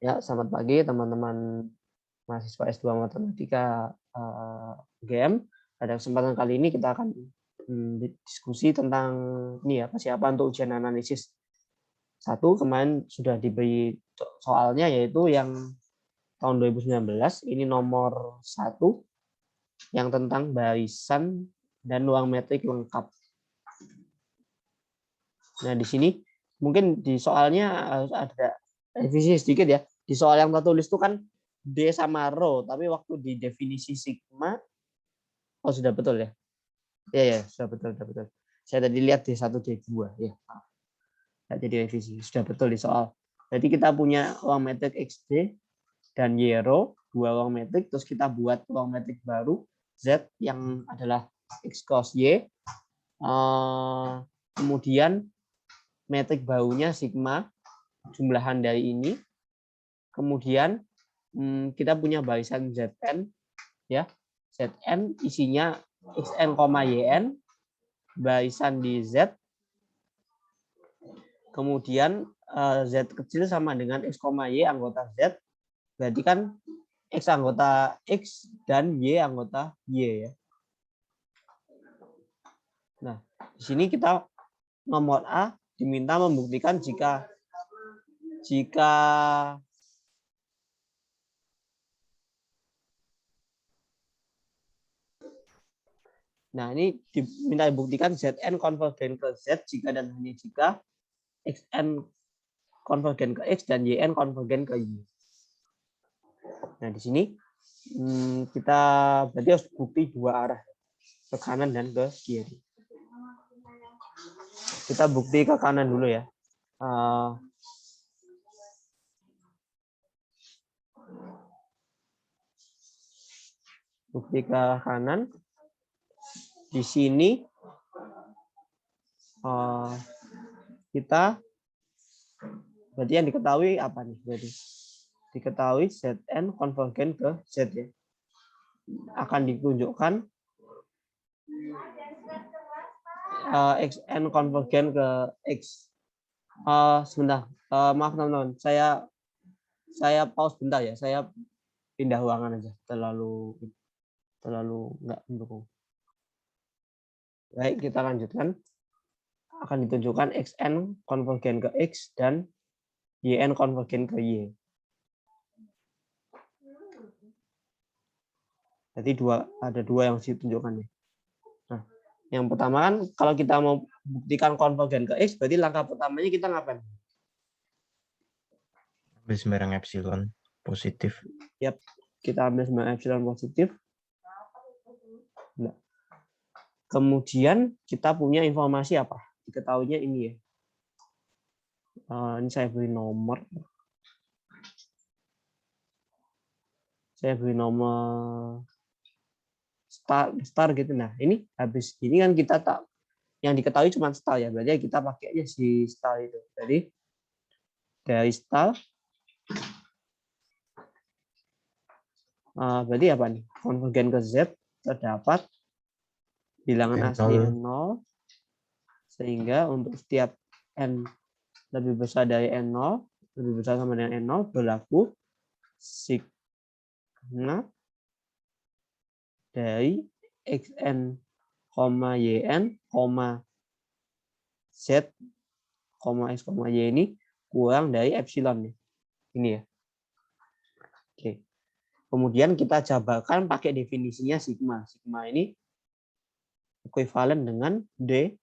Ya, selamat pagi teman-teman mahasiswa S2 Matematika UGM. Pada kesempatan kali ini kita akan diskusi tentang ini ya, persiapan untuk ujian analisis 1. Kemarin sudah diberi soalnya, yaitu yang tahun 2019, ini nomor 1 yang tentang barisan dan ruang metrik lengkap. Nah, di sini mungkin di soalnya harus ada revisi sedikit ya. Di soal yang tertulis itu kan D sama rho, tapi waktu di definisi sigma, oh sudah betul ya? Ya, sudah betul. Saya tadi lihat D1, D2 ya. Nggak jadi revisi, sudah betul di soal. Jadi kita punya ruang metrik XD dan Y rho, 2 ruang metrik, terus kita buat ruang metrik baru Z yang adalah X cos Y. Kemudian metrik barunya sigma, jumlahan dari ini. Kemudian kita punya barisan Zn, ya. Zn isinya Xn, Yn, barisan di Z. Kemudian Z kecil sama dengan X, Y anggota Z. Berarti kan X anggota X dan Y anggota Y ya. Nah, di sini kita nomor A diminta membuktikan jika nah, ini diminta dibuktikan Zn konvergen ke Z jika dan hanya jika Xn konvergen ke X dan Yn konvergen ke Y. Nah, di sini kita berarti harus bukti dua arah, ke kanan dan ke kiri. Kita bukti ke kanan dulu ya. Bukti ke kanan. Di sini kita berarti yang diketahui apa nih? Berarti diketahui Zn konvergen ke Z ya. Akan ditunjukkan Xn konvergen ke X. Sebentar, maaf teman-teman, saya pause bentar ya. Saya pindah ruangan aja, terlalu nggak mendukung. Baik, kita lanjutkan. Akan ditunjukkan Xn konvergen ke X dan Yn konvergen ke Y. Jadi ada dua yang ditunjukkan nih. Nah, yang pertama kan kalau kita mau buktikan konvergen ke X, berarti langkah pertamanya kita ngapain? Ambil sembarang epsilon positif. Yap, kita ambil sembarang epsilon positif. Nah, kemudian kita punya informasi apa? Diketahuinya ini ya. Ini saya beri nomor. Saya beri nomor star gitu. Nah, ini habis ini kan kita tak yang diketahui cuma star ya. Berarti kita pakai aja si star itu. Jadi dari star berarti apa nih? Konvergen ke Z terdapat bilangan asli N0, sehingga untuk setiap N lebih besar dari N0, lebih besar sama dengan N0, berlaku sigma dari Xn, Yn, Z, X, Y ini kurang dari epsilon nih. Ini ya. Oke. Kemudian kita jabarkan pakai definisinya sigma. Sigma ini ekuivalen dengan D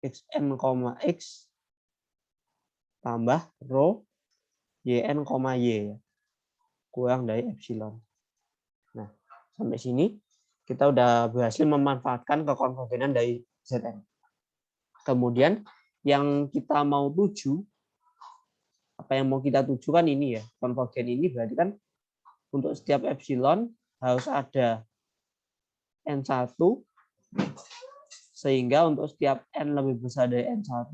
Xn, X tambah rho Yn, Y kurang dari epsilon. Nah, sampai sini kita udah berhasil memanfaatkan kekonvergenan dari Zn. Kemudian yang kita mau tuju, apa yang mau kita tuju kan ini ya, konvergen ini berarti kan untuk setiap epsilon harus ada N1, sehingga untuk setiap N lebih besar dari N1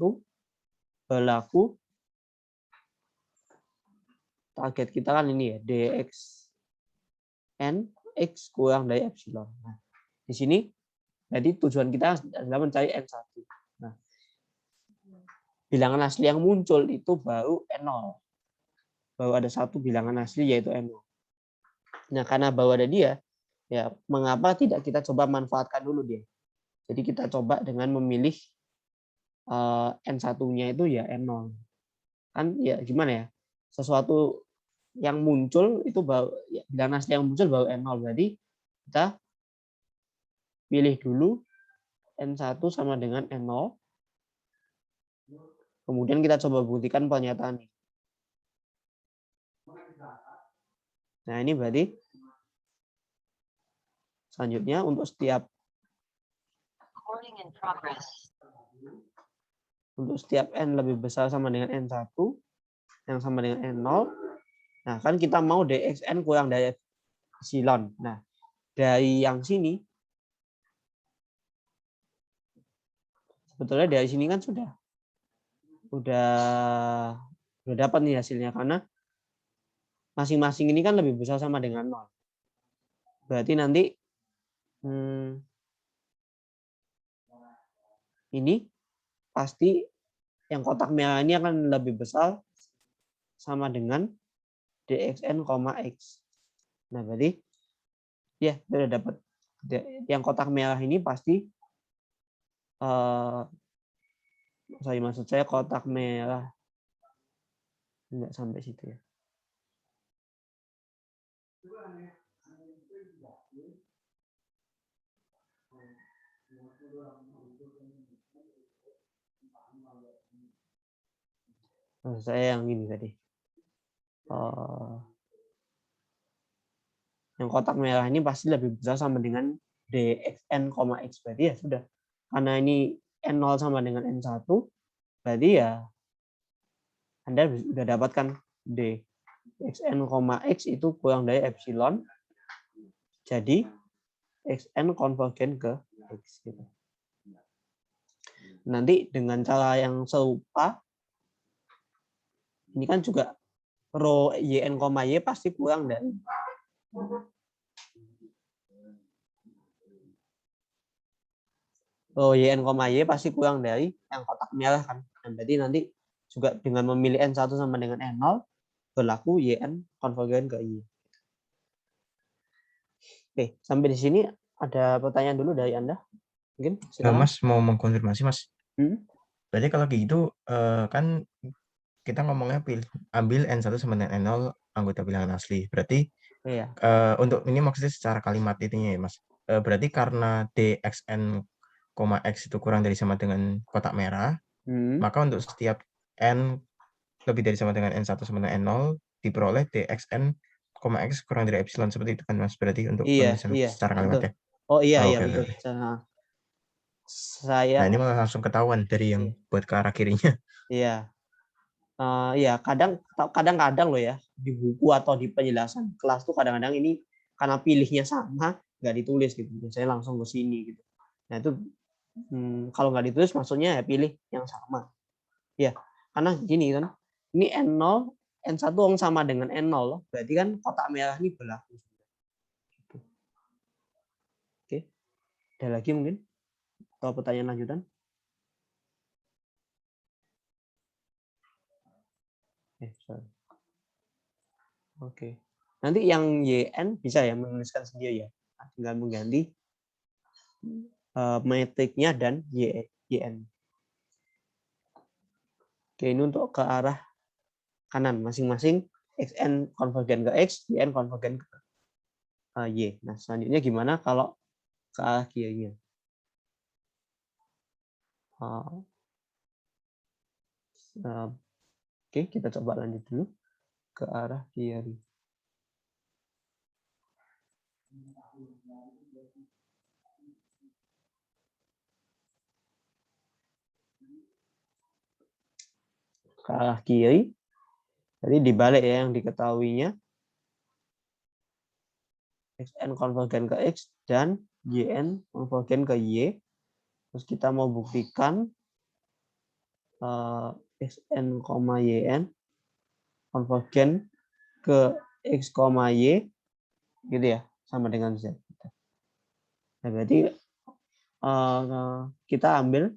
berlaku target kita kan ini ya, dx n x kurang dari epsilon. Nah, di sini jadi tujuan kita adalah mencari N1. Nah, bilangan asli yang muncul itu baru N0. Baru ada satu bilangan asli yaitu N0. Nah, karena baru ada dia, ya mengapa tidak kita coba manfaatkan dulu dia. Jadi kita coba dengan memilih N1-nya itu ya N0. Kan ya gimana ya? Sesuatu yang muncul itu baru ya, bilangan asli yang muncul baru N0. Berarti kita pilih dulu N1 sama dengan N0. Kemudian kita coba buktikan pernyataan ini. Nah, ini berarti selanjutnya untuk setiap N lebih besar sama dengan N1 yang sama dengan N0. Nah, kan kita mau DXN kurang dari epsilon. Nah, dari yang sini sebetulnya dari sini kan sudah dapat nih hasilnya karena masing-masing ini kan lebih besar sama dengan 0. Berarti nanti ini pasti yang kotak merah ini akan lebih besar sama dengan DXN, X. Nah, berarti ya sudah dapat yang kotak merah ini pasti maksud saya kotak merah enggak sampai situ ya. Saya yang ini tadi. Yang kotak merah ini pasti lebih besar sama dengan DXN, X. Berarti ya sudah. Karena ini N0 sama dengan N1, berarti ya Anda sudah dapatkan DXN, X itu kurang dari epsilon. Jadi XN konvergen ke X. Gitu. Nanti dengan cara yang serupa, ini kan juga rho YN, Y pasti kurang dari YN, Y pasti kurang dari yang kotak merah kan. Nah, berarti nanti juga dengan memilih N1 sama dengan N0 berlaku YN konvergen ke Y. Oke, sampai di sini ada pertanyaan dulu dari Anda? Mungkin silakan. Mas mau mengkonfirmasi, Mas. Berarti kalau gitu kan kita ngomongnya ambil N1 sama dengan N0 anggota bilangan asli. Berarti Iya. untuk ini maksudnya secara kalimat itunya ya, Mas. Berarti karena DXN, X itu kurang dari sama dengan kotak merah, maka untuk setiap N lebih dari sama dengan N1 sama dengan N0 diperoleh DXN, X kurang dari epsilon, seperti itu kan, Mas. Berarti untuk penulisan secara kalimat ya. Oh iya, iya Okay, betul. okay. Nah, Nah, ini malah langsung ketahuan dari yang buat ke arah kirinya. Iya. Iya, kadang-kadang loh ya, di buku atau di penjelasan kelas tuh kadang-kadang ini karena pilihnya sama, nggak ditulis gitu. Biasanya langsung ke sini gitu. Nah, itu kalau nggak ditulis maksudnya ya pilih yang sama. Ya, karena gini kan, ini N0, N1 sama dengan N0, berarti kan kotak merah ini berlaku. Gitu. Oke, ada lagi mungkin? Atau pertanyaan lanjutan? Oke. Nanti yang YN bisa ya menuliskan sendiri ya, tinggal mengganti metriknya dan YN. Oke, ini untuk ke arah kanan masing-masing XN konvergen ke X, YN konvergen ke Y. Nah, selanjutnya gimana kalau ke arah kirinya? Oke, kita coba lanjut dulu ke arah kiri. Ke arah kiri, jadi dibalik ya yang diketahuinya. XN konvergen ke X dan YN konvergen ke Y. Terus kita mau buktikan XN, YN konvergen ke X, Y gitu ya, sama dengan Z. Nah, berarti kita ambil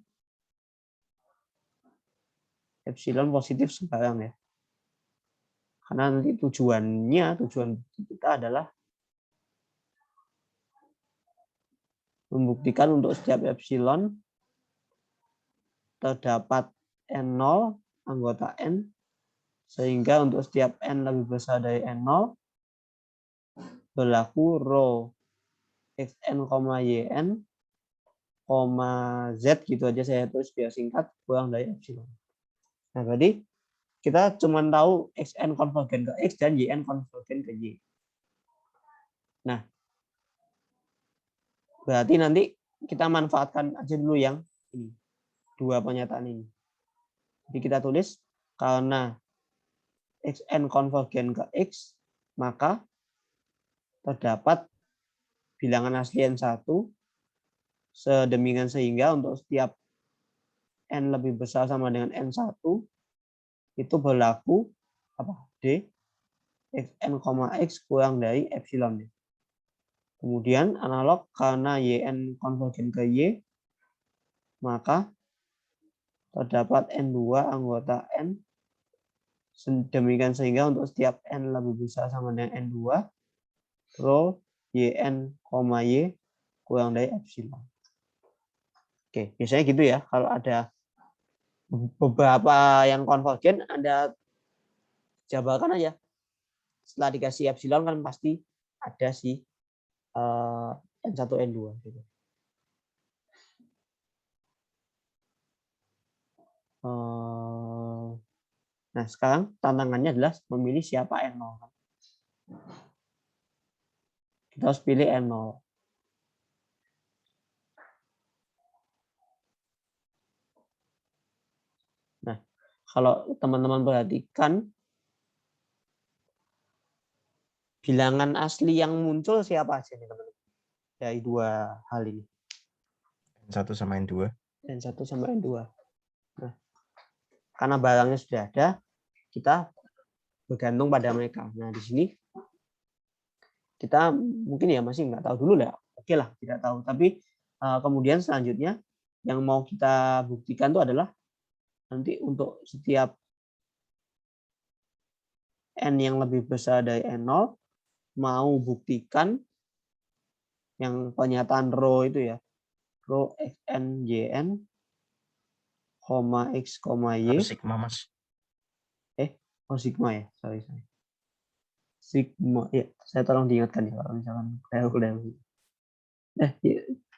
epsilon positif sembarang ya. Karena nanti tujuan kita adalah membuktikan untuk setiap epsilon terdapat N0 anggota N, sehingga untuk setiap N lebih besar dari N0 berlaku rho xn, yn, z gitu aja saya tulis biar singkat, kurang dari epsilon. Nah, berarti kita cuma tahu xn konvergen ke x dan yn konvergen ke y. Nah, berarti nanti kita manfaatkan aja dulu yang ini, dua pernyataan ini. Jadi kita tulis karena xn konvergen ke x, maka terdapat bilangan asli N1 sedemikian sehingga untuk setiap N lebih besar sama dengan N1 itu berlaku apa? D xn, x kurang dari epsilon. Kemudian analog karena yn konvergen ke y, maka terdapat N2 anggota N demikian sehingga untuk setiap N lebih besar sama dengan N2 rho yn, y kurang dari epsilon. Oke, biasanya gitu ya. Kalau ada beberapa yang konvergen, Anda jabarkan aja. Setelah dikasih epsilon kan pasti ada si N1, N2 gitu. Nah, sekarang tantangannya adalah memilih siapa N0. Kita harus pilih N0. Nah, kalau teman-teman perhatikan, bilangan asli yang muncul siapa aja nih teman-teman? Dari dua hal ini. N1 sama N2. N1 sama N2. Nah, karena barangnya sudah ada, kita bergantung pada mereka. Nah, di sini kita mungkin ya masih nggak tahu dulu lah. Oke lah, tidak tahu. Tapi kemudian selanjutnya yang mau kita buktikan itu adalah nanti untuk setiap N yang lebih besar dari N0, mau buktikan yang pernyataan rho itu ya. Rho xn, yn, x, y. Sigma, Mas. Sigma ya. Sorry. Sigma. Ya, saya tolong diingatkan ya kalau misalkan Cleo. Ya,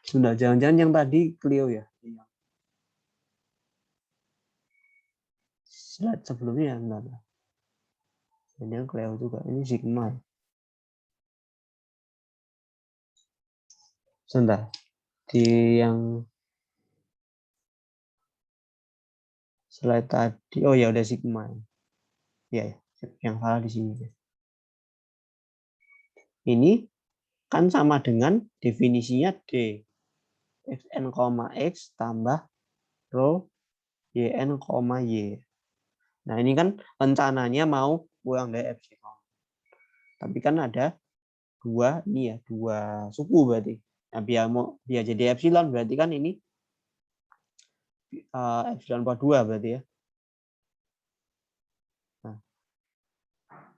sudah, jangan-jangan yang tadi Cleo ya. Slide sebelumnya enggak. Ini yang Cleo juga. Ini Sigma. Sebentar. Di yang slide tadi, oh ya udah Sigma. Ya, yang salah di sini. Ini kan sama dengan definisinya D. xn, x tambah rho yn, y. Nah, ini kan rencananya mau kurang dari epsilon. Tapi kan ada dua suku berarti. Nah, biar jadi epsilon berarti kan ini epsilon per 2 berarti ya. Nah,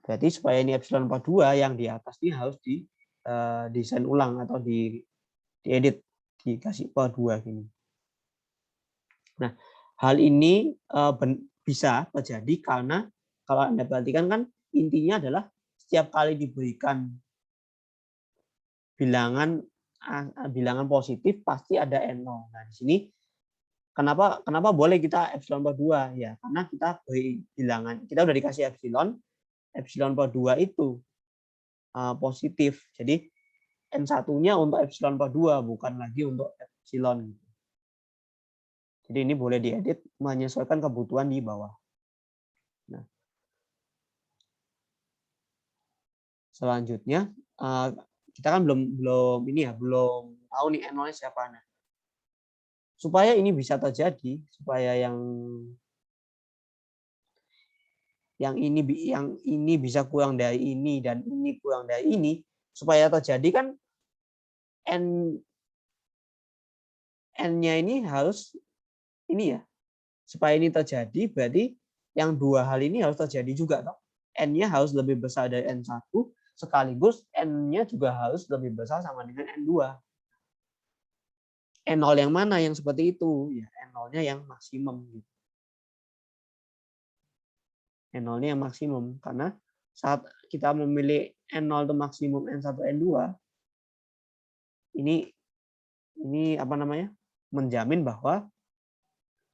berarti supaya ini epsilon per 2 yang di atas ini harus di desain ulang atau diedit, dikasih per 2 gini. Nah, hal ini bisa terjadi karena kalau Anda perhatikan kan intinya adalah setiap kali diberikan bilangan positif pasti ada N0. Nah, di sini kenapa boleh kita epsilon per 2 ya? Karena kita beri bilangan, kita udah dikasih epsilon per 2 itu positif. Jadi N1-nya untuk epsilon per 2 bukan lagi untuk epsilon. Jadi ini boleh diedit menyesuaikan kebutuhan di bawah. Nah, selanjutnya kita kan belum tahu nih N0-nya siapa. Nah, supaya ini bisa terjadi, supaya yang ini bisa kurang dari ini dan ini kurang dari ini, supaya terjadi kan N-nya ini harus ini ya. Supaya ini terjadi berarti yang dua hal ini harus terjadi juga, toh. N-nya harus lebih besar dari N1, sekaligus N-nya juga harus lebih besar sama dengan N2. N0 yang mana yang seperti itu? Ya, N0-nya yang maksimum. N0-nya yang maksimum. Karena saat kita memilih N0 itu maksimum N1, N2, ini apa namanya? Menjamin bahwa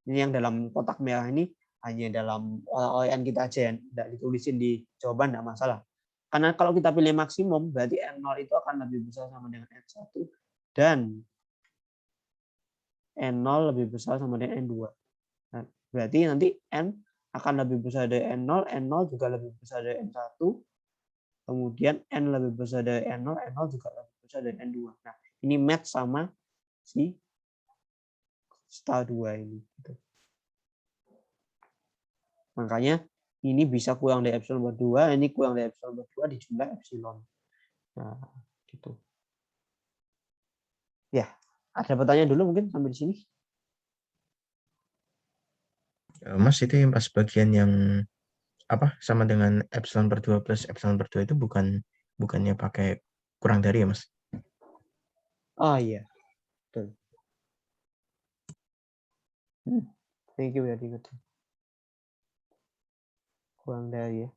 ini yang dalam kotak merah ini hanya dalam OEN kita aja, yang tidak ditulisin di jawaban, tidak masalah. Karena kalau kita pilih maksimum, berarti N0 itu akan lebih besar sama dengan N1, dan N0 lebih besar sama dengan N2. Nah, berarti nanti N akan lebih besar dari N0, N0 juga lebih besar dari N1, kemudian N lebih besar dari N0, N0 juga lebih besar dari N2. Nah, ini match sama si star 2 ini. Makanya ini bisa kurang dari epsilon berdua, ini kurang dari epsilon berdua dijumlah epsilon. Nah, gitu. Ya, ada pertanyaan dulu mungkin sampai di sini? Mas, itu yang pas bagian yang apa sama dengan epsilon per 2 plus epsilon per 2 itu bukannya pakai kurang dari ya, Mas? Oh iya, betul. Thank you, very good. Kurang dari ya.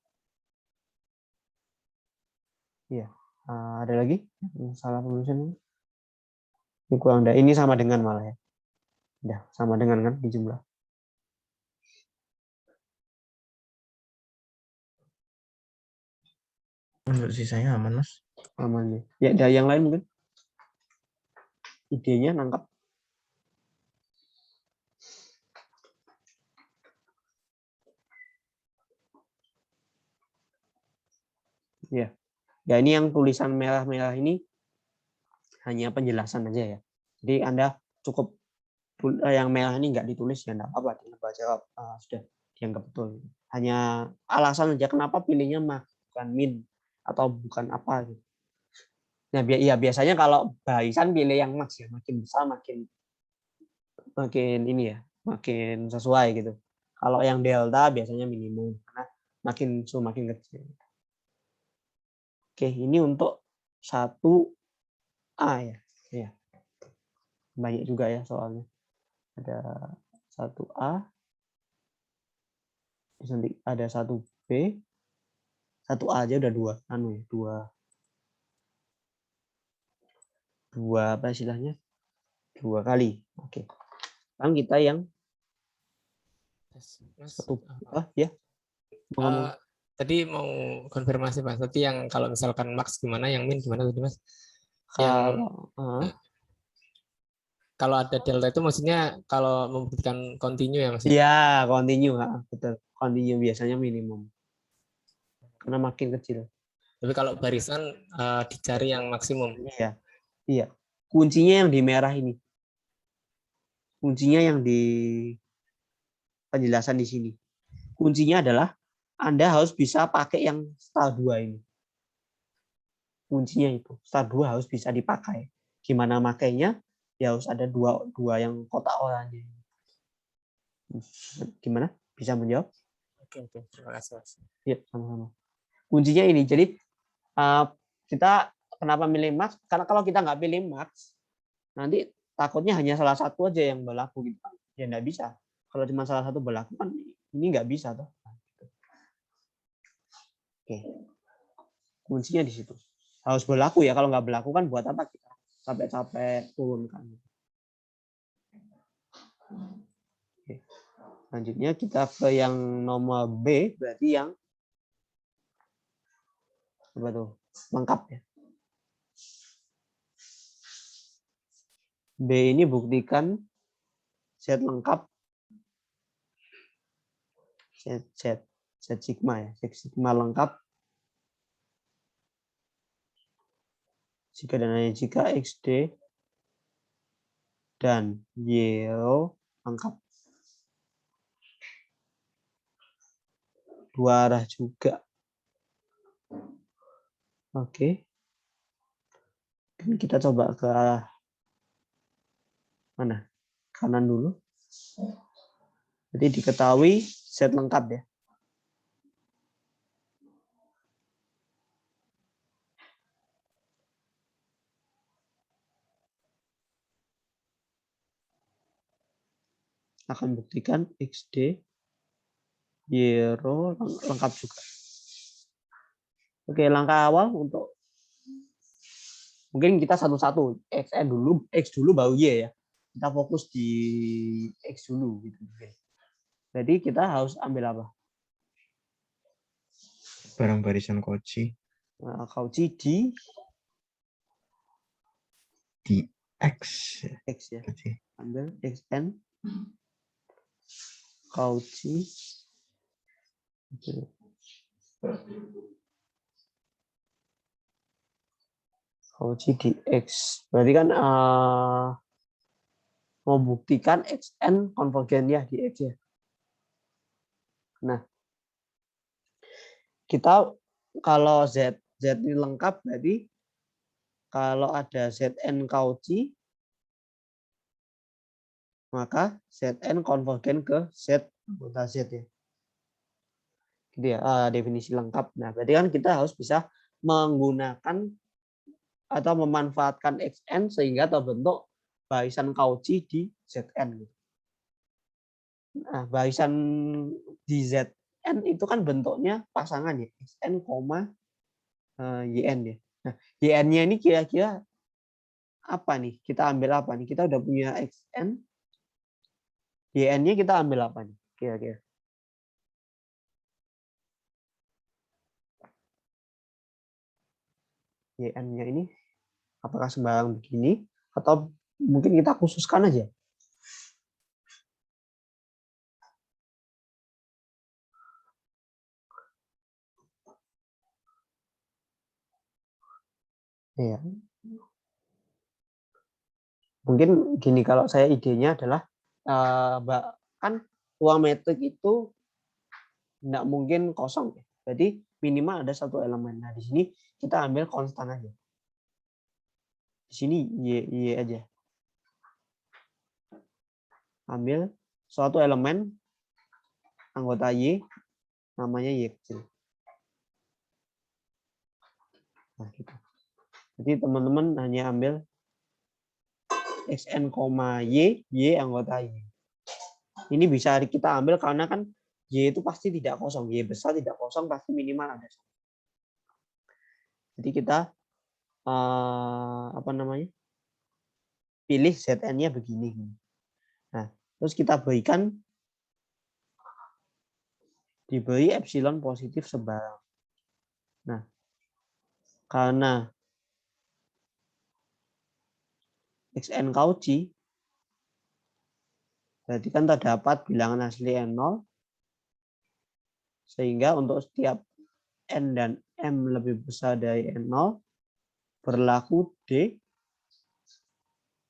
Iya. Ada lagi salah penulisan ini? Ini kurang dari, ini sama dengan malah ya. Udah sama dengan kan di jumlah. Menurut saya aman, Mas. Aman ya. Ya, ada yang lain mungkin? Idenya nangkap? Ya. Ya, ini yang tulisan merah-merah ini hanya penjelasan aja ya. Jadi Anda cukup yang merah ini nggak ditulis ya enggak apa-apa, tinggal baca sudah dianggap betul. Hanya alasan aja kenapa pilihnya max bukan min atau bukan apa gitu. Nah, ya biasanya kalau barisan pilih yang max ya, makin besar makin ini ya, makin sesuai gitu. Kalau yang delta biasanya minimum karena makin kecil. Oke, ini untuk 1A ya. Ya. Banyak juga ya soalnya. Ada 1A, nanti ada 1B, 1A aja udah dua apa istilahnya? 2 kali. Oke. Sekarang kita yang Mas, 1A ya. tadi mau konfirmasi Mas. Tadi yang kalau misalkan max gimana, yang min gimana tadi Mas? Kalau ada delta itu maksudnya kalau membuktikan continue ya Mas? Iya, continue, betul. Continue biasanya minimum. Karena makin kecil. Tapi kalau barisan dicari yang maksimum. Iya. Iya. Kuncinya yang di merah ini. Kuncinya yang di penjelasan di sini. Kuncinya adalah Anda harus bisa pakai yang star 2 ini. Kuncinya itu. Star 2 harus bisa dipakai. Gimana makainya? Ya harus ada dua yang kotak oranye. Gimana? Bisa menjawab? Oke, terima kasih Mas. Ya, sama-sama. Kuncinya ini. Jadi kita kenapa milih max? Karena kalau kita nggak pilih max, nanti takutnya hanya salah satu aja yang berlaku gitu. Ya nggak bisa. Kalau cuma salah satu berlaku kan ini nggak bisa toh. Oke. Kuncinya di situ. Harus berlaku ya. Kalau nggak berlaku kan buat apa kita capek-capek turunkan. Oke. Selanjutnya kita ke yang nomor B, berarti yang apa tuh? Lengkap ya. B ini buktikan set lengkap set sigma ya, set sigma lengkap jika dan hanya jika XD dan Y0 lengkap. Dua arah juga. Oke. Kita coba ke arah mana? Kanan dulu. Jadi diketahui set lengkap ya. akan buktikan XD Y row lengkap juga. Oke, langkah awal untuk mungkin kita satu-satu XN dulu, X dulu baru Y ya. Kita fokus di X dulu gitu. Jadi kita harus ambil apa? Barang barisan Cauchy Nah, Cauchy di X. X ya. Ambil XN Cauchy Cauchy di X. Berarti kan membuktikan XN konvergen ya di X ya. Nah, kita kalau Z ini lengkap berarti kalau ada Zn Cauchy maka Zn konvergen ke Z anggota Z ya. Gitu ya, definisi lengkap. Nah, berarti kan kita harus bisa menggunakan atau memanfaatkan Xn sehingga terbentuk barisan Cauchy di Zn. Nah, barisan di Zn itu kan bentuknya pasangan ya, Xn, Yn ya. Nah, Yn-nya ini kira-kira apa nih? Kita ambil apa nih? Kita udah punya Xn, Yn-nya kita ambil apa nih? Kira-kira. Yn-nya ini apakah sembarang begini atau mungkin kita khususkan aja? Ya. Mungkin gini, kalau saya idenya adalah kan uang metrik itu tidak mungkin kosong ya. Jadi minimal ada satu elemen. Nah, di sini kita ambil konstan aja. Di sini y aja. Ambil suatu elemen anggota Y namanya Y kecil. Nah, gitu. Jadi teman-teman hanya ambil Xn, Y anggota Y. Ini bisa kita ambil karena kan Y itu pasti tidak kosong. Y besar tidak kosong, pasti minimal ada. Jadi kita apa namanya? Pilih Zn-nya begini. Nah, terus kita berikan diberi epsilon positif sebarang. Nah, karena Xn Cauchy berarti kan terdapat bilangan asli N0 sehingga untuk setiap N dan M lebih besar dari N0 berlaku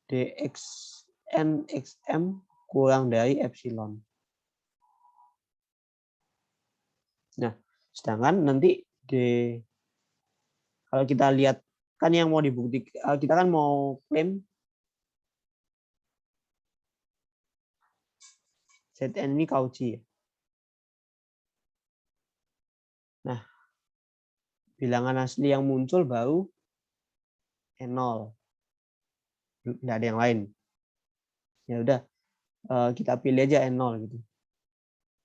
dxn xm kurang dari epsilon. Nah, sedangkan nanti kalau kita lihat kan yang mau dibuktikan, kita kan mau klaim Zn ini Cauchy ya. Nah, bilangan asli yang muncul baru N0. Tidak ada yang lain. Ya udah, kita pilih aja N0 gitu.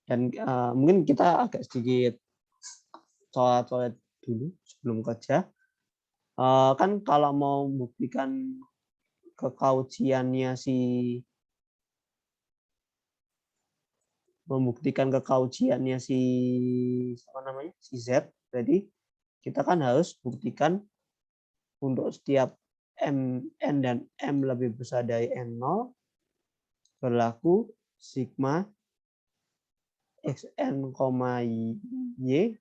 Dan mungkin kita agak sedikit coret-coret dulu sebelum kerja. Kan kalau mau membuktikan kekauciannya si apa namanya si Z, berarti kita kan harus buktikan untuk setiap N dan M lebih besar dari N0 berlaku sigma Xn, Y,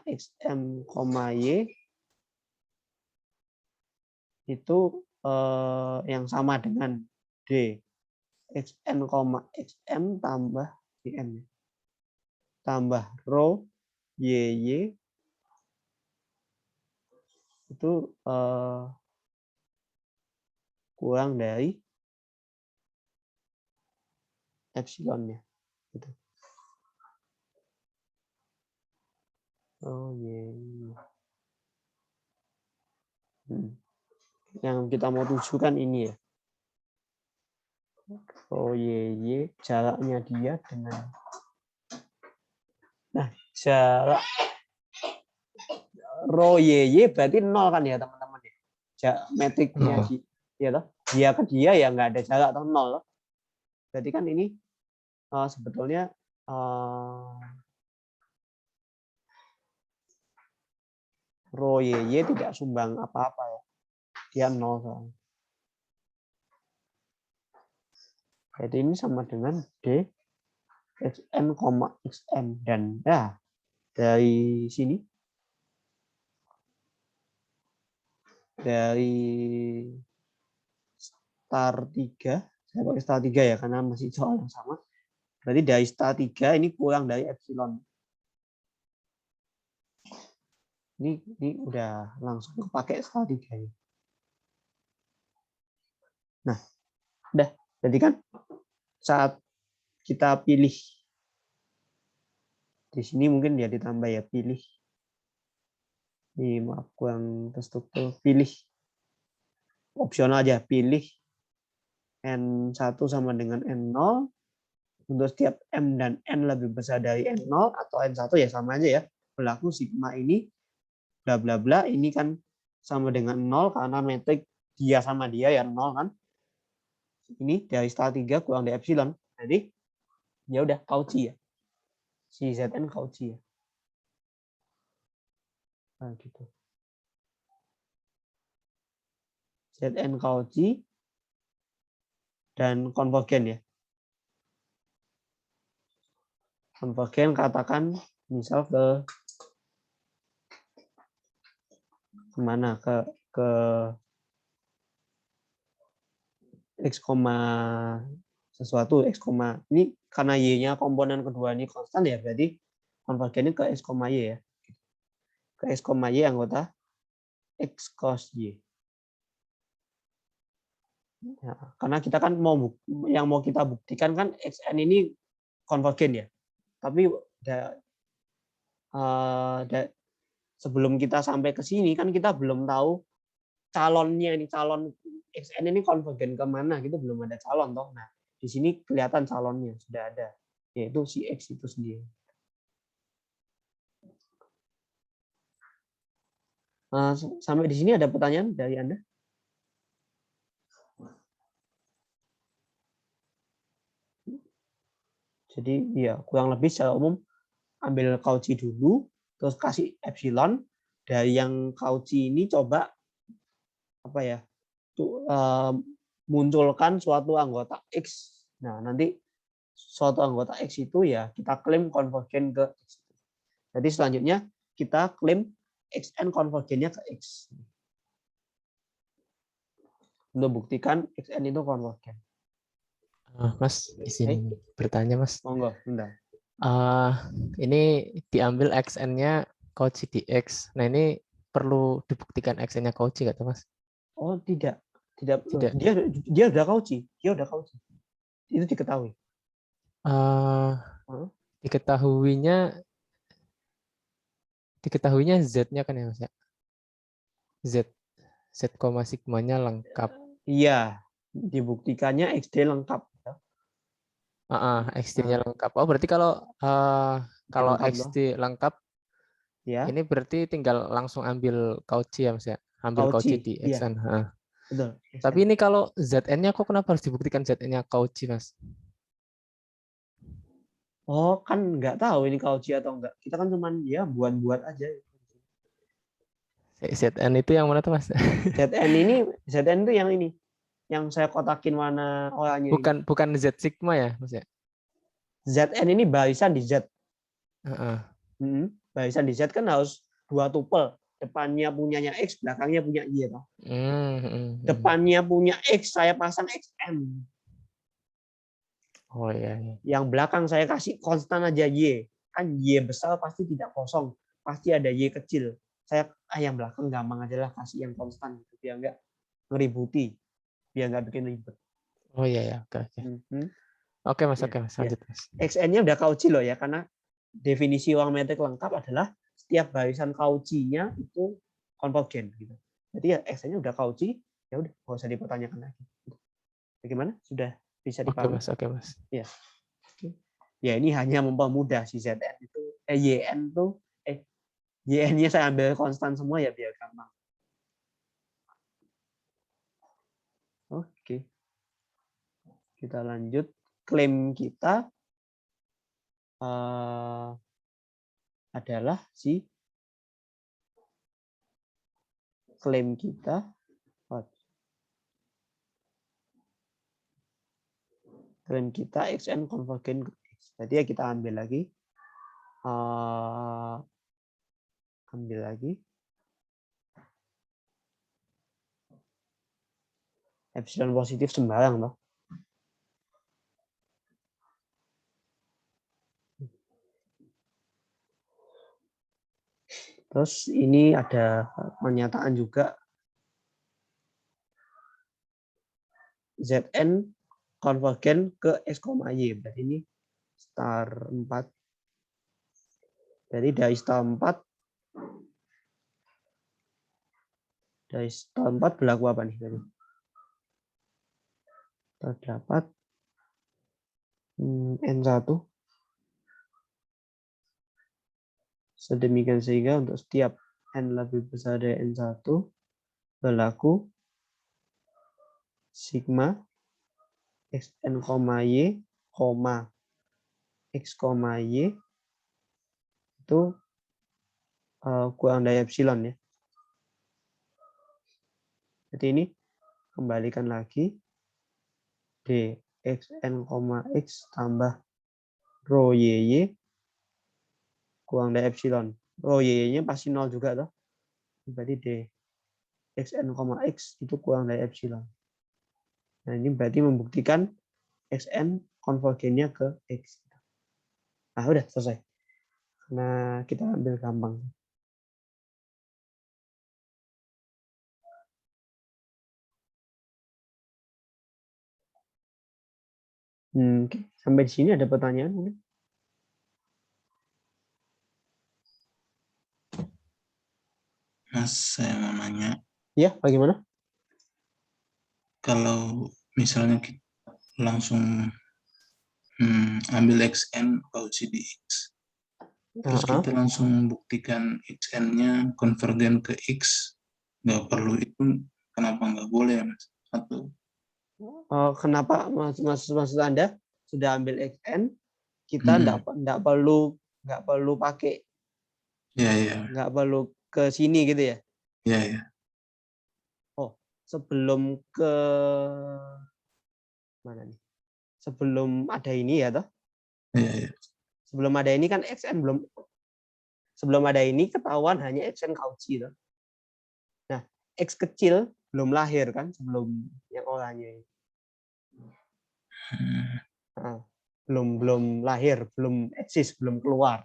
Xm, Y itu yang sama dengan D Xn, Xm tambah Yn tambah rho YY itu kurang dari epsilonnya gitu. Oh YY. Yang kita mau tujukan ini ya. Rho YY jaraknya dia dengan jarak Rho YY berarti 0 kan ya teman-teman ya. Metriknya ya toh. Dia ke dia ya nggak ada jarak atau 0 loh. Berarti kan ini sebetulnya Rho YY tidak sumbang apa-apa ya. Dia 0 soalnya. Jadi ini sama dengan D xn, xn dan ya dari sini dari star 3 saya pakai star 3 ya karena masih soal yang sama. Berarti dari star 3 ini kurang dari epsilon. Ini udah langsung pakai star 3 ya. Nah, udah. Jadi kan saat kita pilih di sini mungkin ya ditambah ya pilih. Ini maaf kurang terstruktur, pilih opsional aja, pilih N1 sama dengan N0 untuk setiap M dan N lebih besar dari N0 atau N1 ya sama aja ya, berlaku sigma ini bla bla bla ini kan sama dengan 0 karena metrik dia sama dia ya 0 kan. Ini dari star 3 kurang dari epsilon. Jadi ya udah Cauchy ya. Si Zn Cauchy ya. Nah, gitu. Zn Cauchy dan konvergen ya. Konvergen katakan misal ke kemana ke x, sesuatu x, ini karena y-nya komponen kedua ini konstan ya berarti konvergennya ke x, y ya. Ke x, y anggota x cos y. Ya, karena kita kan yang mau kita buktikan kan xn ini konvergen ya. Tapi sebelum kita sampai ke sini kan kita belum tahu calonnya ini, calon xn ini konvergen kemana gitu, belum ada calon toh. Nah di sini kelihatan calonnya sudah ada, yaitu si x itu sendiri. Sampai di sini ada pertanyaan dari Anda? Jadi ya kurang lebih secara umum ambil Cauchy dulu, terus kasih epsilon. Dari yang Cauchy ini coba apa ya? Munculkan suatu anggota X. Nah, nanti suatu anggota X itu ya kita klaim konvergen ke X. Jadi selanjutnya kita klaim Xn konvergennya ke X. Untuk buktikan Xn itu konvergen. Mas, izin bertanya, Mas. Monggo, bentar. Ini diambil Xn-nya Cauchy dx. Nah, ini perlu dibuktikan Xn-nya Cauchy nggak tuh, Mas? Oh, tidak. Dia udah Cauchy. Dia udah Cauchy. Itu diketahui. Diketahuinya Z-nya kan ya, Mas ya? Z sigmanya lengkap. Iya, dibuktikannya XD lengkap. XD-nya lengkap. Oh, berarti kalau lengkap XD lengkap, ya. ini berarti tinggal langsung ambil Cauchy ya, Mas ya? Ambil Cauchy di Xn. Iya. Betul. Tapi ini kalau Zn-nya kok kenapa harus dibuktikan Zn-nya Cauchy, Mas? Oh, kan nggak tahu ini Cauchy atau enggak. Kita kan cuman ya buat-buat aja. Zn itu yang mana tuh, Mas? Zn itu yang ini. Yang saya kotakin warna oranye. Bukan Z sigma ya, Mas ya? Zn ini barisan di Z. Barisan di Z kan harus 2 tupel. Depannya punyanya X, belakangnya punya Y. Depannya punya X, saya pasang XM. Oh iya. Yang belakang saya kasih konstan aja Y. Kan Y besar pasti tidak kosong. Pasti ada Y kecil. Saya yang belakang gampang aja lah kasih yang konstan. Biar nggak ngeributi. Biar nggak bikin ribet. Oh iya. Oke. Mas, lanjut, Mas. Xn-nya udah Cauchy loh ya. Karena definisi uang metrik lengkap adalah setiap barisan Cauchy-nya itu konvergen. Gitu. Jadi ya Xn-nya udah Cauchy. Ya udah, nggak usah dipertanyakan lagi. Bagaimana? Sudah Bisa Oke dipahami? Mas, oke Mas. Ya. Ya ini hanya mempermudah si Zn itu YN tuh YN-nya saya ambil konstan semua ya biar gampang. Oke. Kita lanjut. Klaim kita adalah klaim kita XN konvergen ke X. Jadi ya kita ambil lagi epsilon positif sembarang loh. Terus ini ada pernyataan juga Zn konvergen ke X, Y. Berarti ini star 4. Jadi dari star 4 berlaku apa nih tadi? Terdapat N1 sedemikian sehingga untuk setiap N lebih besar dari N1 berlaku sigma Xn, Y, X, Y itu kurang dari epsilon ya. Jadi ini kembalikan lagi dxn, X tambah rho YY kurang dari epsilon. Rho YY-nya pasti 0 juga toh. Berarti dxn, X itu kurang dari epsilon. Nah, ini berarti membuktikan xn konvergennya ke X. Nah, udah selesai. Nah, kita ambil gampang. Sampai di sini ada pertanyaan mungkin? Mas, saya mau nanya, Ya, bagaimana? kalau misalnya kita langsung ambil XN Cauchy dx, terus kita langsung buktikan XN-nya konvergen ke X, nggak perlu itu, kenapa nggak boleh ya Mas? Atau Kenapa maksud Anda sudah ambil XN, kita nggak perlu pakai, ya nggak perlu ke sini gitu ya? ya. Oh, sebelum ke mana nih? Sebelum ada ini ya toh? Ya. Sebelum ada ini kan XN belum. Sebelum ada ini ketahuan hanya XN Cauchy toh. Nah, X kecil belum lahir kan sebelum yang oranye. Nah, belum lahir, belum eksis, belum keluar.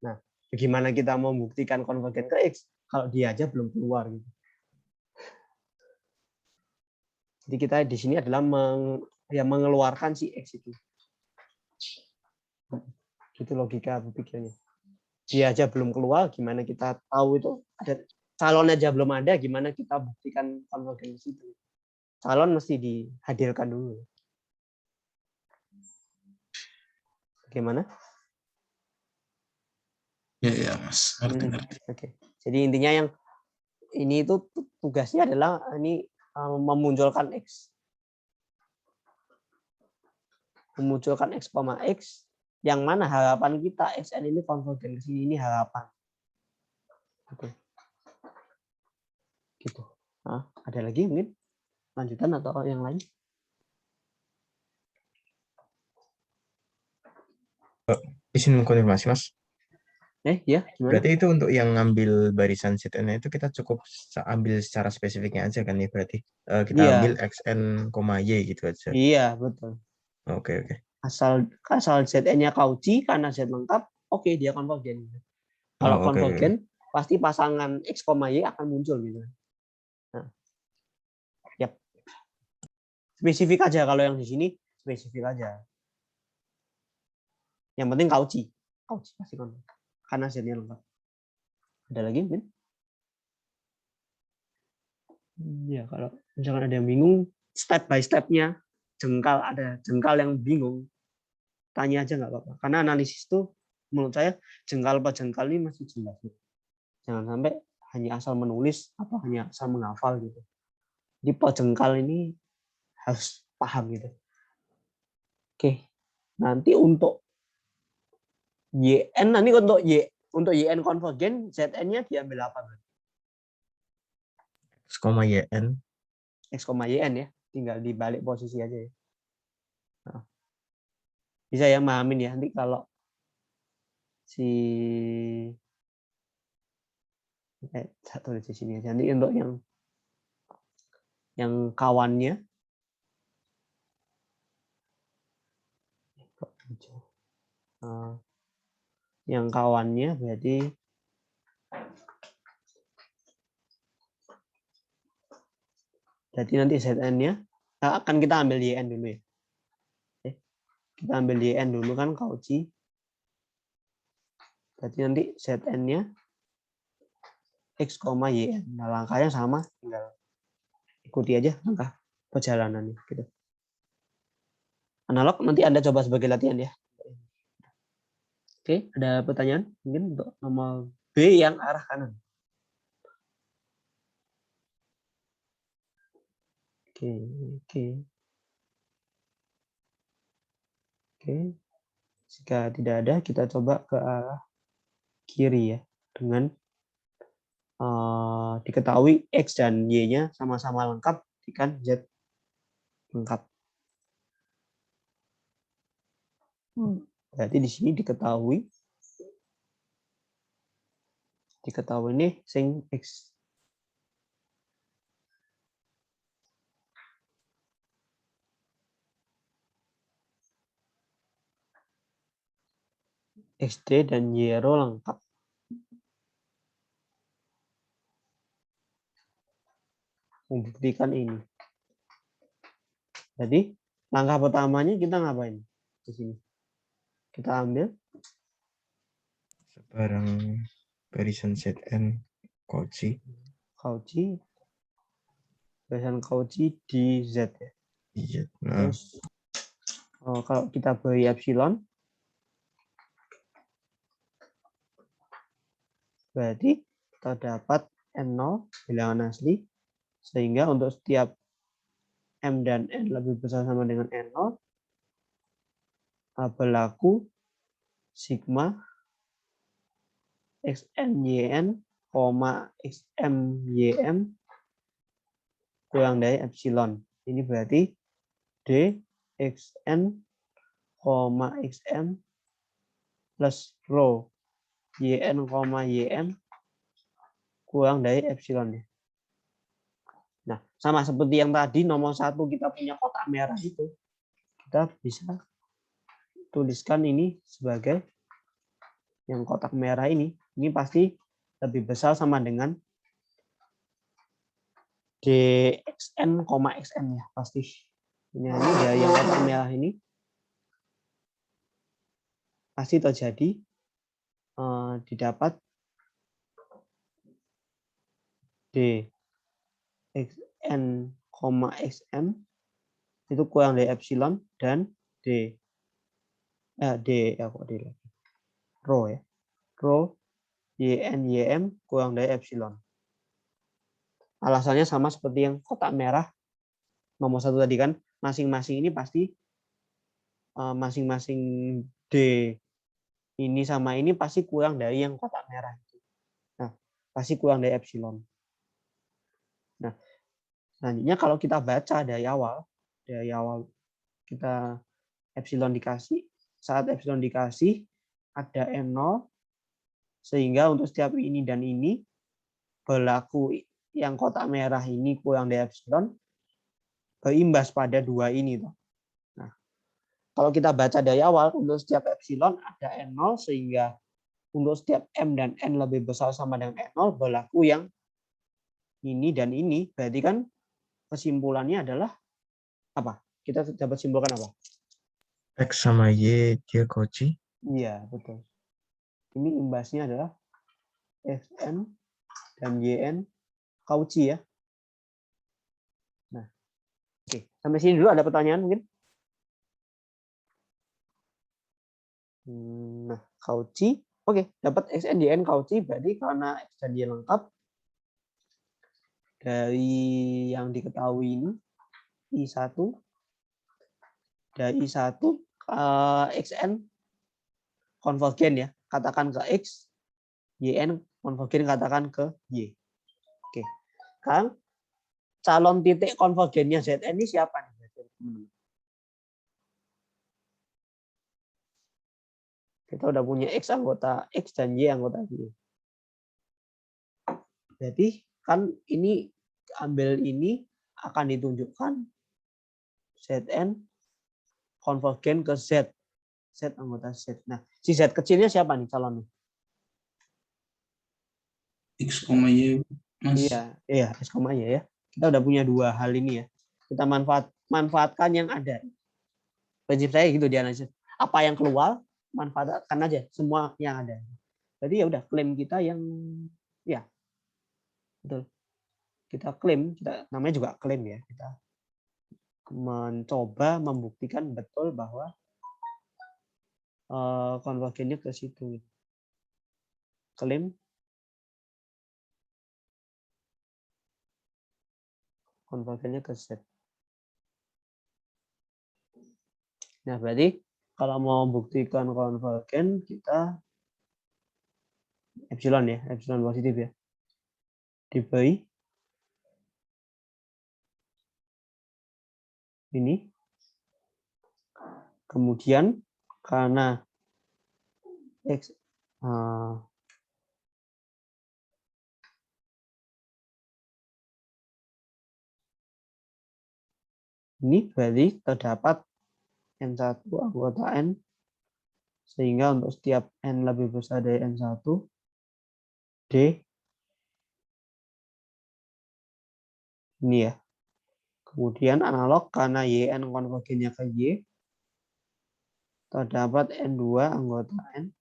Nah, bagaimana kita membuktikan konvergen ke X kalau dia aja belum keluar gitu. Jadi kita di sini adalah mengeluarkan si X itu. Gitu logika berpikirnya. Dia aja belum keluar, gimana kita tahu itu ada calon aja belum ada, gimana kita buktikan konvergensi itu. Calon mesti dihadirkan dulu. Bagaimana? Ya Mas, ngerti. Oke. Jadi intinya yang ini itu tugasnya adalah ini memunculkan X. Memunculkan X, X yang mana harapan kita Xn ini konvergen ke sini, ini harapan. Gitu. Nah, ada lagi mungkin lanjutan atau yang lain? Izin konfirmasi Mas. Ya, gimana? Berarti itu untuk yang ngambil barisan Zn itu kita cukup ambil secara spesifiknya aja kan ya, berarti kita ambil Xn, Y gitu aja. Iya, betul. Oke. Asal Zn-nya Cauchy karena Z lengkap, oke dia konvergen. Kalau konvergen pasti pasangan X, Y akan muncul gitu. Nah. Yap. Spesifik aja kalau yang di sini spesifik aja. Yang penting Cauchy pasti konvergen karena Z-nya lengkap. Ada lagi mungkin? Ya, kalau misalkan ada yang bingung, step by step-nya ada jengkal yang bingung, tanya aja nggak apa-apa. Karena analisis tuh menurut saya jengkal per jengkal ini masih jelas. Jangan sampai hanya asal menulis atau hanya asal menghafal gitu. Di per jengkal ini harus paham gitu. Oke. Nanti untuk YN untuk YN konvergen ZN-nya diambil apa? X, YN. X, YN ya. Tinggal dibalik posisi aja ya. Nah, bisa ya mahamin ya nanti kalau si satu di sini aja. Nanti untuk yang kawannya berarti nanti ZN-nya akan kita ambil YN dulu ya. Kita ambil YN dulu kan Cauchy. Berarti nanti ZN-nya X, YN. Nah, langkahnya sama, tinggal ikuti aja langkah perjalanannya gitu. Analog nanti Anda coba sebagai latihan ya. Oke, ada pertanyaan mungkin untuk nomor B yang arah kanan. Oke. Jika tidak ada, kita coba ke arah kiri ya, dengan diketahui X dan Y-nya sama-sama lengkap, kan Z lengkap. Berarti di sini diketahui ini sing X. XD dan Y-ro lengkap. Membuktikan ini. Jadi langkah pertamanya kita ngapain di sini? Kita ambil Sebarang barisan ZN Cauchy. Barisan Cauchy di Z ya. Iya. Nah. Terus kalau kita beri epsilon, berarti terdapat N0 bilangan asli, sehingga untuk setiap M dan N lebih besar sama dengan N0, berlaku sigma XNYN, XMYM kurang dari epsilon. Ini berarti D XN, XM plus rho YN, YM kurang dari epsilon. Nah, sama seperti yang tadi nomor 1 kita punya kotak merah itu. Kita bisa tuliskan ini sebagai yang kotak merah ini pasti lebih besar sama dengan DXN, XN ya pasti. Ini dari yang kotak merah ini pasti terjadi didapat DXN, XM itu kurang dari epsilon dan rho ya. Rho YN, YM kurang dari epsilon. Alasannya sama seperti yang kotak merah nomor 1 tadi kan, masing-masing ini pasti masing-masing D ini sama ini pasti kurang dari yang kotak merah itu. Nah, pasti kurang dari epsilon. Nah, selanjutnya kalau kita baca dari awal kita epsilon dikasih, saat epsilon dikasih ada N0, sehingga untuk setiap ini dan ini berlaku yang kotak merah ini kurang dari epsilon, berimbas pada dua ini. Nah, kalau kita baca dari awal, untuk setiap epsilon ada N0, sehingga untuk setiap M dan N lebih besar sama dengan N0, berlaku yang ini dan ini. Berarti kan kesimpulannya adalah apa? Kita dapat simpulkan apa? X sama Y dia Cauchy. Iya, betul. Ini imbasnya adalah Fn dan Yn Cauchy ya. Nah, oke. Sampai sini dulu ada pertanyaan mungkin? Nah, Cauchy. Oke, dapat XN di N Cauchy, berarti karena X dan Y lengkap, dari yang diketahui ini, I1, dari I1, XN konvergen ya, katakan ke X, YN konvergen katakan ke Y. Oke, sekarang calon titik konvergennya ZN ini siapa nih? Kita udah punya X anggota X dan Y anggota Y. Jadi kan ini ambil ini akan ditunjukkan ZN konvergen ke Z. Z anggota Z. Nah, si Z kecilnya siapa nih calonnya? X, Y, Mas. Iya, X, Y ya. Kita udah punya dua hal ini ya. Kita manfaatkan yang ada. Prinsip saya gitu di analisis. Apa yang keluar, manfaatkan aja semua yang ada. Jadi ya udah klaim kita yang ya betul. Kita klaim, kita namanya juga klaim ya. Kita mencoba membuktikan betul bahwa konvergennya ke situ. Klaim konvergennya ke Z. Nah, berarti kalau mau buktikan konvergen kita epsilon ya, epsilon positif ya. Dibagi ini. Kemudian karena X ini berarti terdapat N1 anggota N, sehingga untuk setiap N lebih besar dari N1, D ini ya. Kemudian analog karena YN konvergennya ke Y, terdapat N2 anggota N.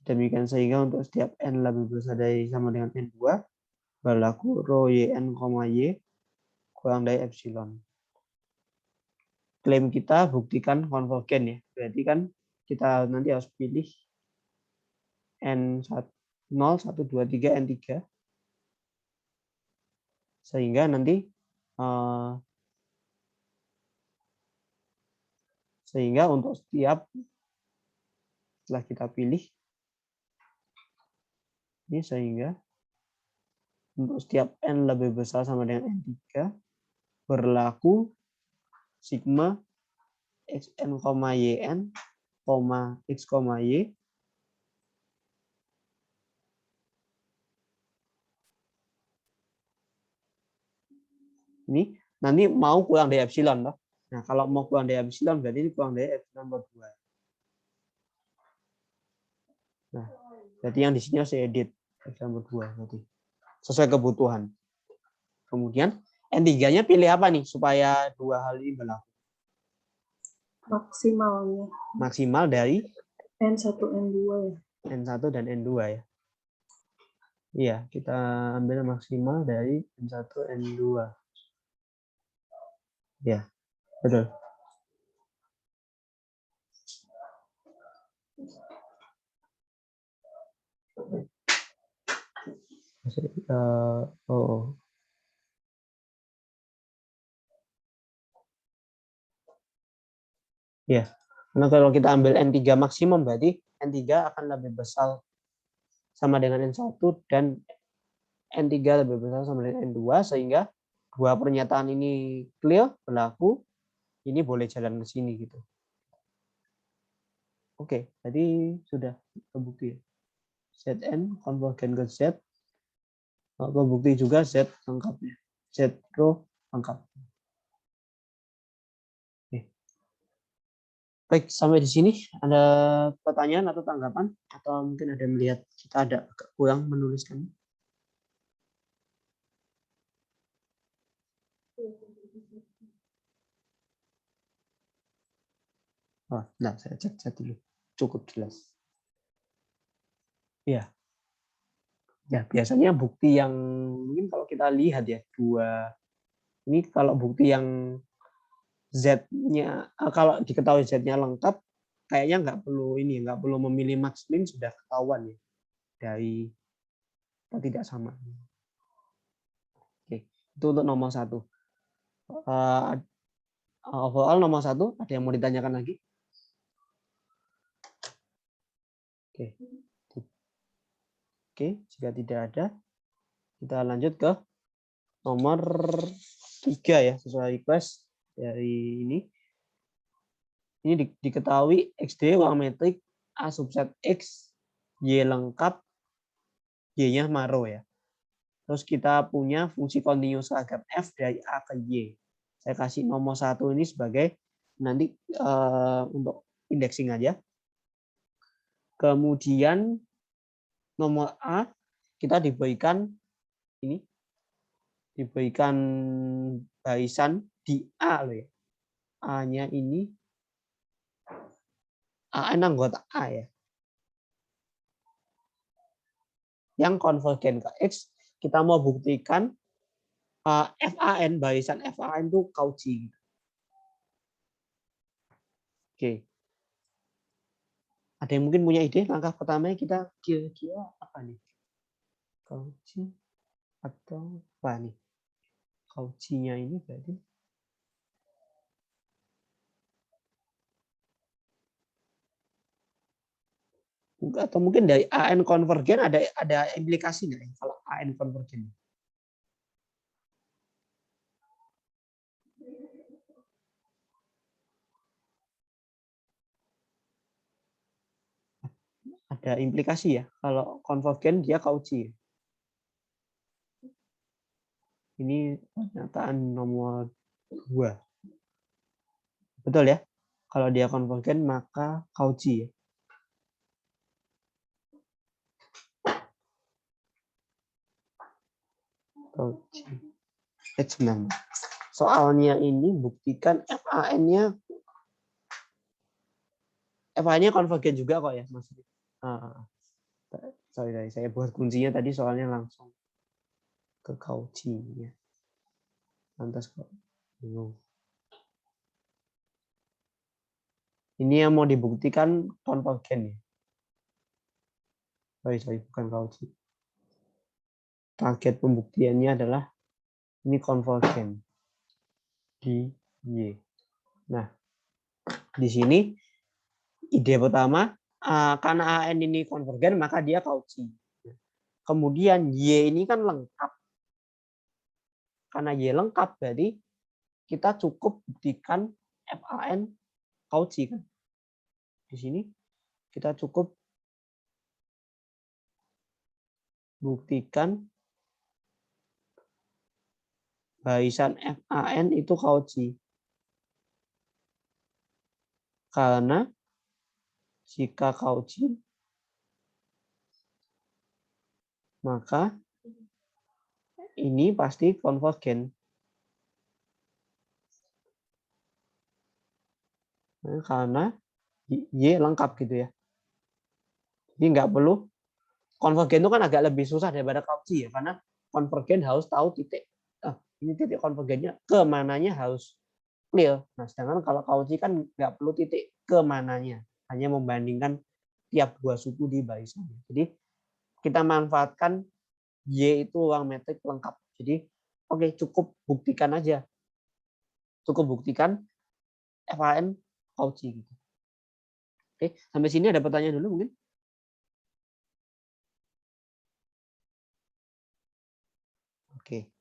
Demikian sehingga untuk setiap N lebih besar dari sama dengan N2, berlaku rho YN, Y kurang dari epsilon. Klaim kita buktikan konvergen ya. Berarti kan kita nanti harus pilih N0, 1, 2, 3, N3. Sehingga nanti sehingga untuk setiap setelah kita pilih ini, sehingga untuk setiap N lebih besar sama dengan N3 berlaku sigma XN, YN, X, Y ini nanti mau kurang dari epsilon loh. Nah, kalau mau kurang dari epsilon berarti ini kurang dari epsilon berdua. Nah, berarti yang di sini harus edit epsilon berdua berarti sesuai kebutuhan. Kemudian N3-nya pilih apa nih supaya dua hal ini berlaku? Maksimalnya. Maksimal dari N1, N2 ya. N1 dan N2 ya. Iya, kita ambil maksimal dari N1, N2. Ya, betul. Ya, karena kalau kita ambil N3 maksimum berarti N3 akan lebih besar sama dengan N1 dan N3 lebih besar sama dengan N2, sehingga dua pernyataan ini clear, berlaku, ini boleh jalan ke sini gitu. Oke, tadi sudah terbukti. Zn konvergen ke Z, terbukti juga Z lengkapnya, Z rho lengkap. Baik, sampai di sini ada pertanyaan atau tanggapan, atau mungkin ada melihat kita ada kurang menuliskan. Oh, nah, saya cek dulu. Cukup jelas. Ya. Ya, biasanya bukti yang mungkin kalau kita lihat ya, dua ini kalau bukti yang Z-nya kalau diketahui Z-nya lengkap, kayaknya nggak perlu memilih max min, sudah ketahuan ya dari tidak sama. Oke, itu untuk nomor 1. Overall nomor 1, ada yang mau ditanyakan lagi? Oke. Oke, jika tidak ada, kita lanjut ke nomor 3 ya, sesuai request dari ini. Ini diketahui XD uang metrik A subset X, Y lengkap, Y-nya maro ya. Terus kita punya fungsi continuous seragam F dari A ke Y. Saya kasih nomor 1 ini sebagai nanti untuk indexing aja. Kemudian nomor A kita diberikan ini, diberikan barisan di A loh ya. A-nya ini AN anggota A ya. Yang konvergen ke X, kita mau buktikan FAN, barisan FAN itu Cauchy. Oke. Ada yang mungkin punya ide langkah pertamanya kita kira-kira apa nih? Cauchy atau apa nih? Cauchy-nya ini berarti atau mungkin dari AN konvergen ada implikasi nggak ya kalau AN konvergen? Ada implikasi ya kalau konvergen dia Cauchy. Ini pernyataan nomor 2. Betul ya? Kalau dia konvergen maka Cauchy ya. Cauchy. H9. Soalnya ini buktikan FAN-nya konvergen juga kok ya maksudnya. Sorry, saya buat kuncinya tadi soalnya langsung ke Cauchy ya. Lantas kok bingung. Ini yang mau dibuktikan konvergen ya. Sorry, bukan Cauchy. Target pembuktiannya adalah ini konvergen di Y. Nah, di sini ide pertama, karena AN ini konvergen maka dia Cauchy. Kemudian Y ini kan lengkap. Karena Y lengkap berarti kita cukup buktikan FAN Cauchy kan. Di sini kita cukup buktikan barisan FAN itu Cauchy. Karena jika Cauchy maka ini pasti konvergen. Nah, karena Y lengkap gitu ya. Jadi nggak perlu, konvergen itu kan agak lebih susah daripada Cauchy ya, karena konvergen harus tahu titik. Ini titik konvergennya kemananya harus clear. Nah, sedangkan kalau Cauchy kan nggak perlu titik kemananya, hanya membandingkan tiap dua suku di barisan. Jadi kita manfaatkan Y itu ruang metrik lengkap. Jadi oke, cukup buktikan aja. Cukup buktikan FAN Cauchy gitu. Oke, sampai sini ada pertanyaan dulu mungkin? Oke.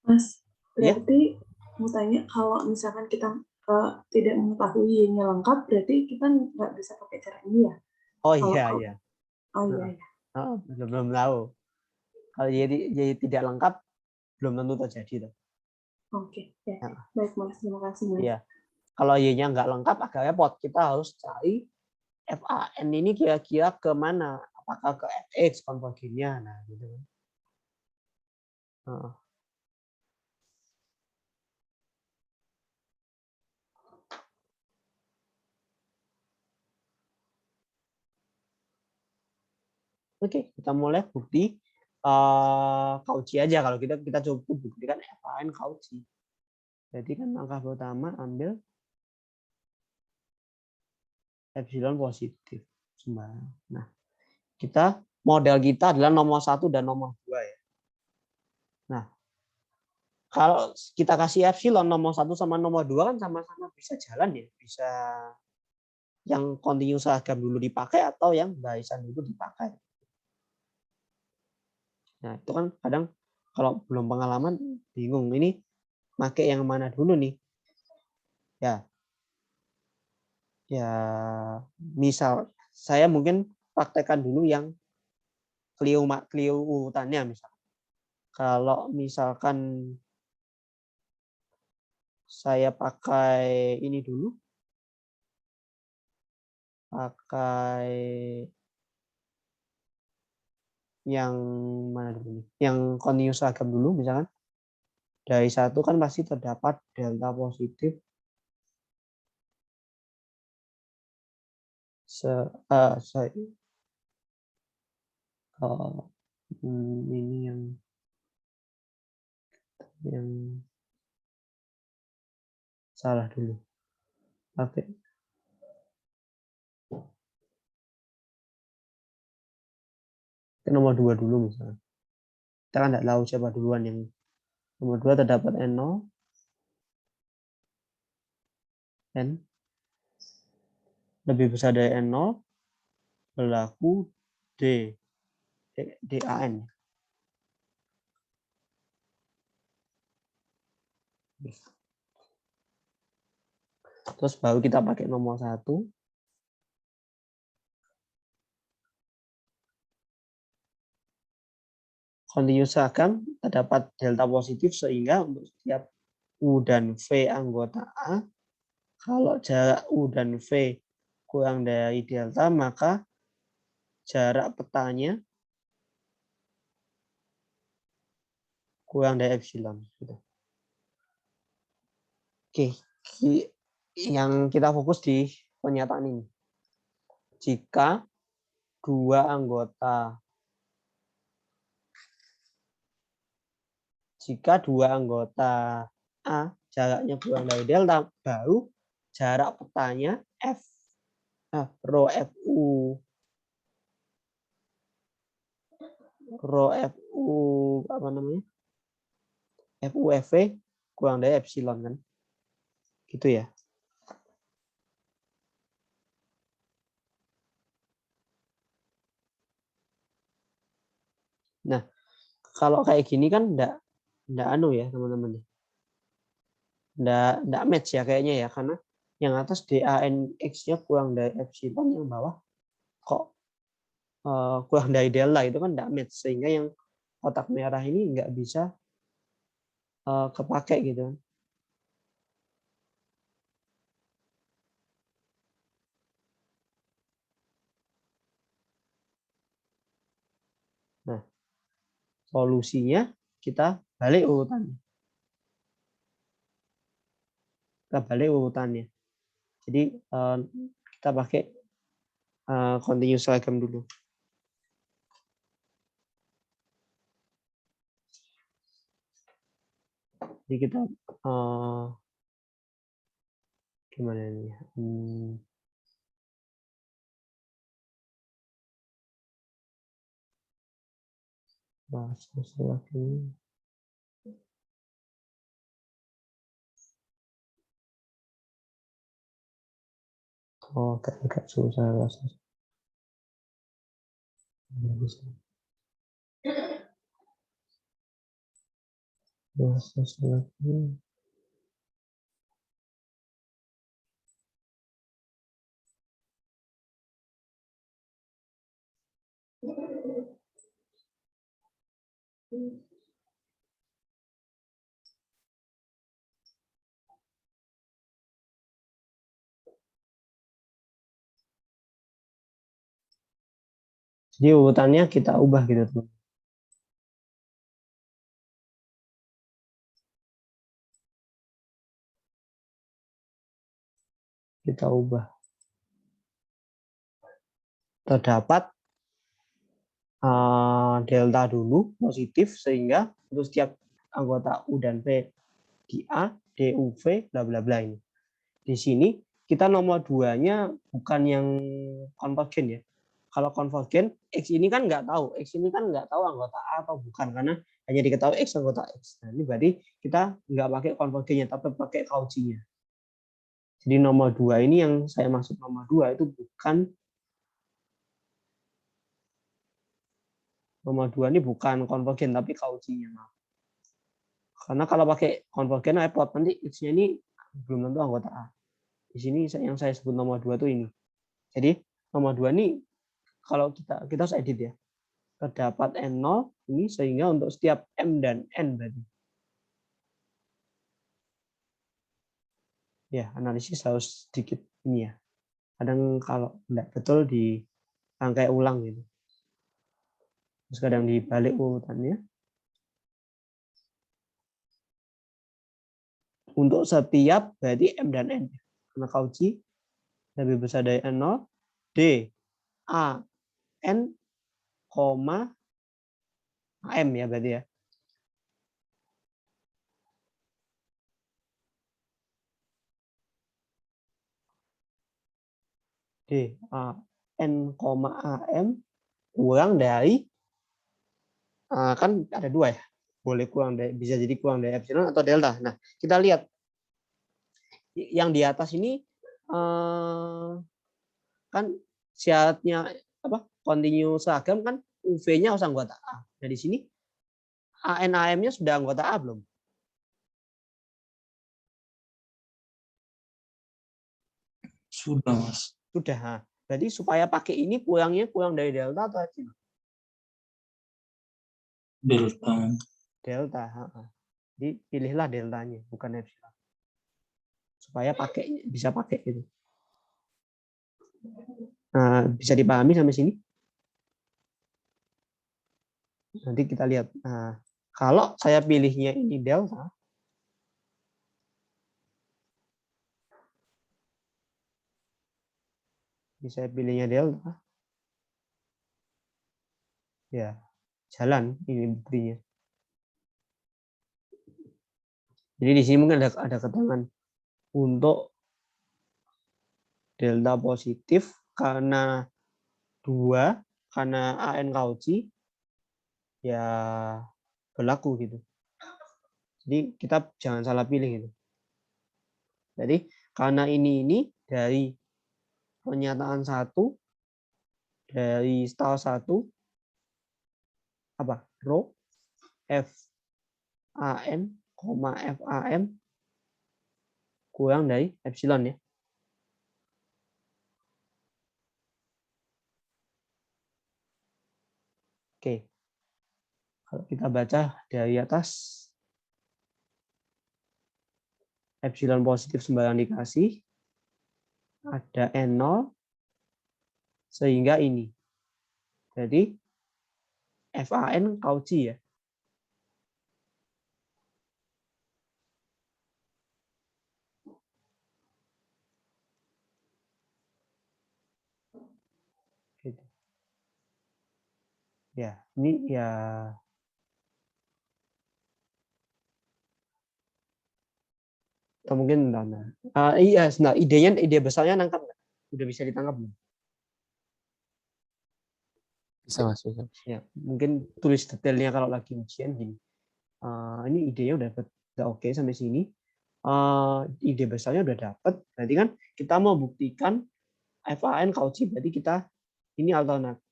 Mas, Ya. berarti mau tanya kalau misalkan kita tidak mengetahui Y-nya lengkap, berarti kita nggak bisa pakai cara ini ya? Oh Kalau iya. Oh iya. Belum tahu. Kalau jadi tidak lengkap, belum tentu terjadi. Oke, ya. Ya. Baik Mas, terima kasih Mas. Iya. Kalau Y-nya nggak lengkap agak repot. Kita harus cari FAN ini kira-kira ke mana? Apakah ke FX konvergennya? Nah, gitu. Oke, kita mulai bukti Cauchy aja. Kalau kita cukup buktikan FAN Cauchy. Jadi kan langkah pertama ambil epsilon positif. Nah, model kita adalah nomor 1 dan nomor 2 ya. Nah, kalau kita kasih epsilon nomor 1 sama nomor 2 kan sama-sama bisa jalan ya. Bisa yang kontinu seragam dulu dipakai atau yang barisan dulu dipakai. Nah, itu kan kadang kalau belum pengalaman bingung ini pakai yang mana dulu nih. Ya. Ya, misal saya mungkin praktekkan dulu yang Clio urutannya misal. Kalau misalkan saya pakai ini dulu, pakai yang mana dulu nih? Yang kontinu seragam dulu misalkan. Dari 1 kan pasti terdapat delta positif ini yang salah dulu. Oke. Nomor 2 dulu misalnya. Kita kan tidak tahu siapa duluan yang nomor 2 terdapat N0 N lebih besar dari N0 berlaku DAN. Terus baru kita pakai nomor 1. Kontinu seragam terdapat delta positif sehingga untuk setiap U dan V anggota A, kalau jarak U dan V kurang dari delta, maka jarak petanya kurang dari epsilon. Oke, yang kita fokus di pernyataan ini. Jika dua anggota A jaraknya kurang dari delta, baru jarak petanya rho FU apa namanya? FUFV kurang dari epsilon kan. Gitu ya. Nah, kalau kayak gini kan enggak anu ya, teman-teman. Enggak match ya kayaknya ya, karena yang atas DANX-nya kurang dari epsilon, yang bawah kok kurang dari delta, itu kan enggak match, sehingga yang kotak merah ini enggak bisa kepake gitu. Nah, solusinya kita balik urutannya. Jadi kita pakai kontinu seragam dulu. Jadi kita gimana ini? Bahas lagi. Agak susah rasanya. Bahas lagi. Jadi urutannya kita ubah gitu tuh. Kita ubah. Terdapat delta dulu positif, sehingga untuk setiap anggota U dan V di A, D, U, V, bla bla bla ini. Di sini kita nomor 2-nya bukan yang konvergen ya. Kalau konvergen, X ini kan nggak tahu. X ini kan nggak tahu anggota A atau bukan, karena hanya diketahui X anggota X. Nah, ini berarti kita nggak pakai konvergennya, tapi pakai Cauchy-nya. Jadi nomor 2 ini yang saya maksud nomor 2 itu bukan nomor 2 ini bukan konvergen, tapi Cauchy-nya. Karena kalau pakai konvergen repot, nanti X-nya ini belum tentu anggota A. Di sini yang saya sebut nomor 2 itu ini. Jadi nomor 2 ini kalau kita harus edit ya. Terdapat N0 ini sehingga untuk setiap M dan N berarti. Ya, analisis harus sedikit ini ya. Kadang kalau tidak betul dirangkai ulang gitu. Terus kadang dibalik urutannya. Untuk setiap berarti M dan N. Karena Cauchy lebih besar dari N0, D, A, N, AM ya berarti ya. D, A, N, AM kurang dari, kan ada 2 ya. Boleh kurang dari, bisa jadi kurang dari epsilon atau delta. Nah, kita lihat. Yang di atas ini kan syaratnya apa? Kontinu seragam kan UV-nya harus anggota A. Nah, di sini AN-AM-nya sudah anggota A belum? Sudah, Mas. Sudah. Jadi supaya pakai ini kurang dari delta atau epsilon? Delta. Delta. Jadi pilihlah deltanya, bukan epsilon. Supaya bisa pakai gitu. Nah, bisa dipahami sampai sini? Nanti kita lihat. Nah, kalau saya pilihnya ini delta, bisa pilihnya delta, ya jalan ini buktinya. Jadi di sini mungkin ada keterangan untuk delta positif karena 2, karena AN Cauchy ya berlaku gitu. Jadi kita jangan salah pilih gitu. Jadi karena ini dari pernyataan 1 dari star 1 apa? Rho F AN, FAM kurang dari epsilon ya. Oke. Kalau kita baca dari atas, epsilon positif sembarang dikasih, ada N0, sehingga ini. Jadi FAN Cauchy ya. Gitu. Ya, ini ya atau mungkin iya, nah ide besarnya nangkap nggak? Udah bisa ditangkap belum? Bisa Mas. Bisa. Ya, mungkin tulis detailnya kalau lagi ujian gini. Ini idenya udah oke sampai sini. Ide besarnya udah dapat. Berarti kan kita mau buktikan FAN Cauchy, berarti kita ini alternatif.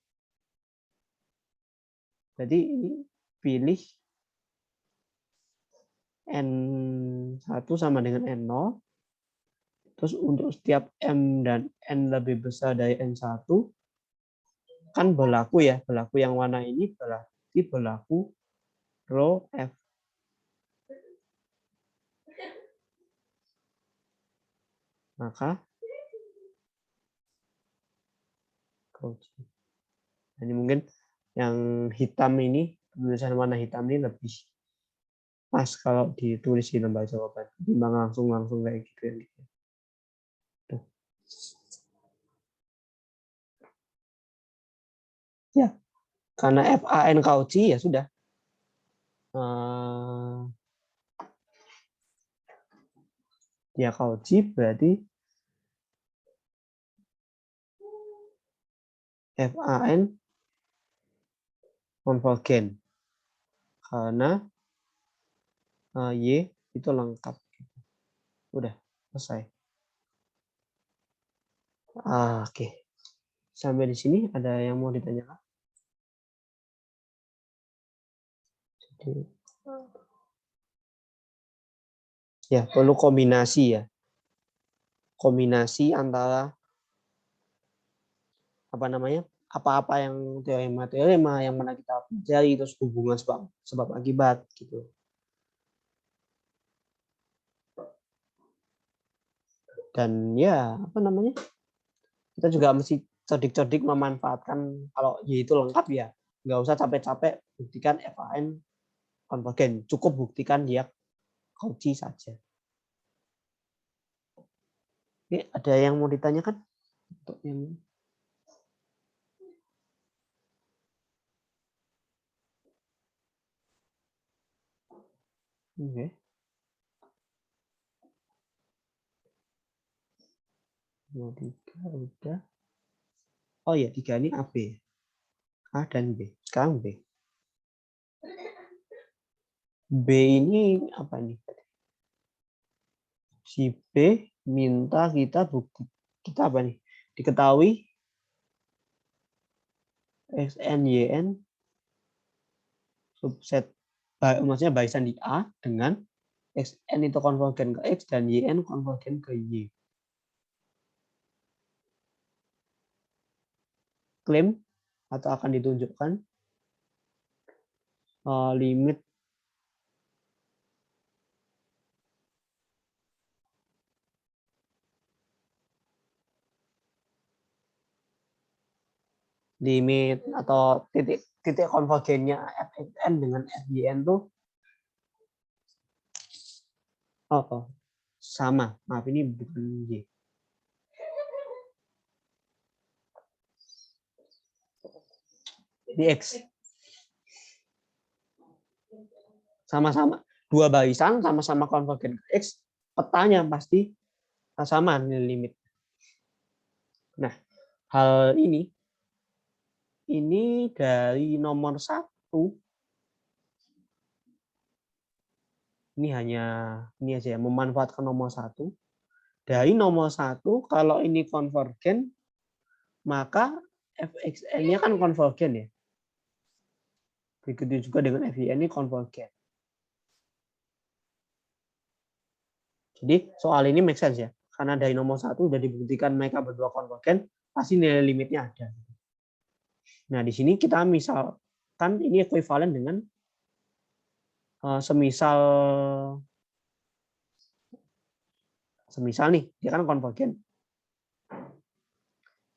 Jadi ini pilih N1 sama dengan N0. Terus untuk setiap M dan N lebih besar dari N1, kan berlaku ya. Berlaku yang warna ini berarti berlaku rho F. Maka Cauchy. Ini mungkin yang hitam ini, tulisan warna hitam ini lebih pas kalau ditulis di lembar jawaban. Timbang langsung kayak gitu ya. Tuh. Ya, karena FAN Cauchy ya sudah. Ya Cauchy berarti FAN konvergen karena Y itu lengkap. Udah selesai. Oke. Sampai di sini ada yang mau ditanyakan? Jadi, ya, perlu kombinasi ya. Kombinasi antara apa-apa yang teorema yang mana kita pelajari, terus hubungan sebab akibat gitu. Dan ya kita juga mesti cerdik-cerdik memanfaatkan kalau Y itu lengkap ya, nggak usah capek-capek buktikan FAN konvergen, cukup buktikan dia Cauchy saja. Oke, ada yang mau ditanyakan untuk yang Oke. Yang 3 udah. Oh ya, 3 ini AB. A dan B. Sekarang B. B ini apa nih? Si B minta kita apa nih? Diketahui XN YN subset maksudnya barisan di A dengan XN itu konvergen ke X dan YN konvergen ke Y. Klaim atau akan ditunjukkan limit atau titik konvergennya FXN dengan FYN tuh sama. Maaf, ini bukan Y. Ini X. Sama-sama. Dua barisan sama-sama konvergen ke X, petanya pasti sama nilai limit. Nah, hal ini dari nomor 1. Ini aja ya, memanfaatkan nomor 1. Dari nomor 1, kalau ini konvergen, maka FXN-nya kan konvergen ya. Begitu juga dengan FYN ini konvergen. Jadi soal ini make sense ya. Karena dari nomor 1 sudah dibuktikan mereka berdua konvergen, pasti nilai limitnya ada. Nah, di sini kita misalkan ini ekuivalen dengan semisal nih, dia kan konvergen.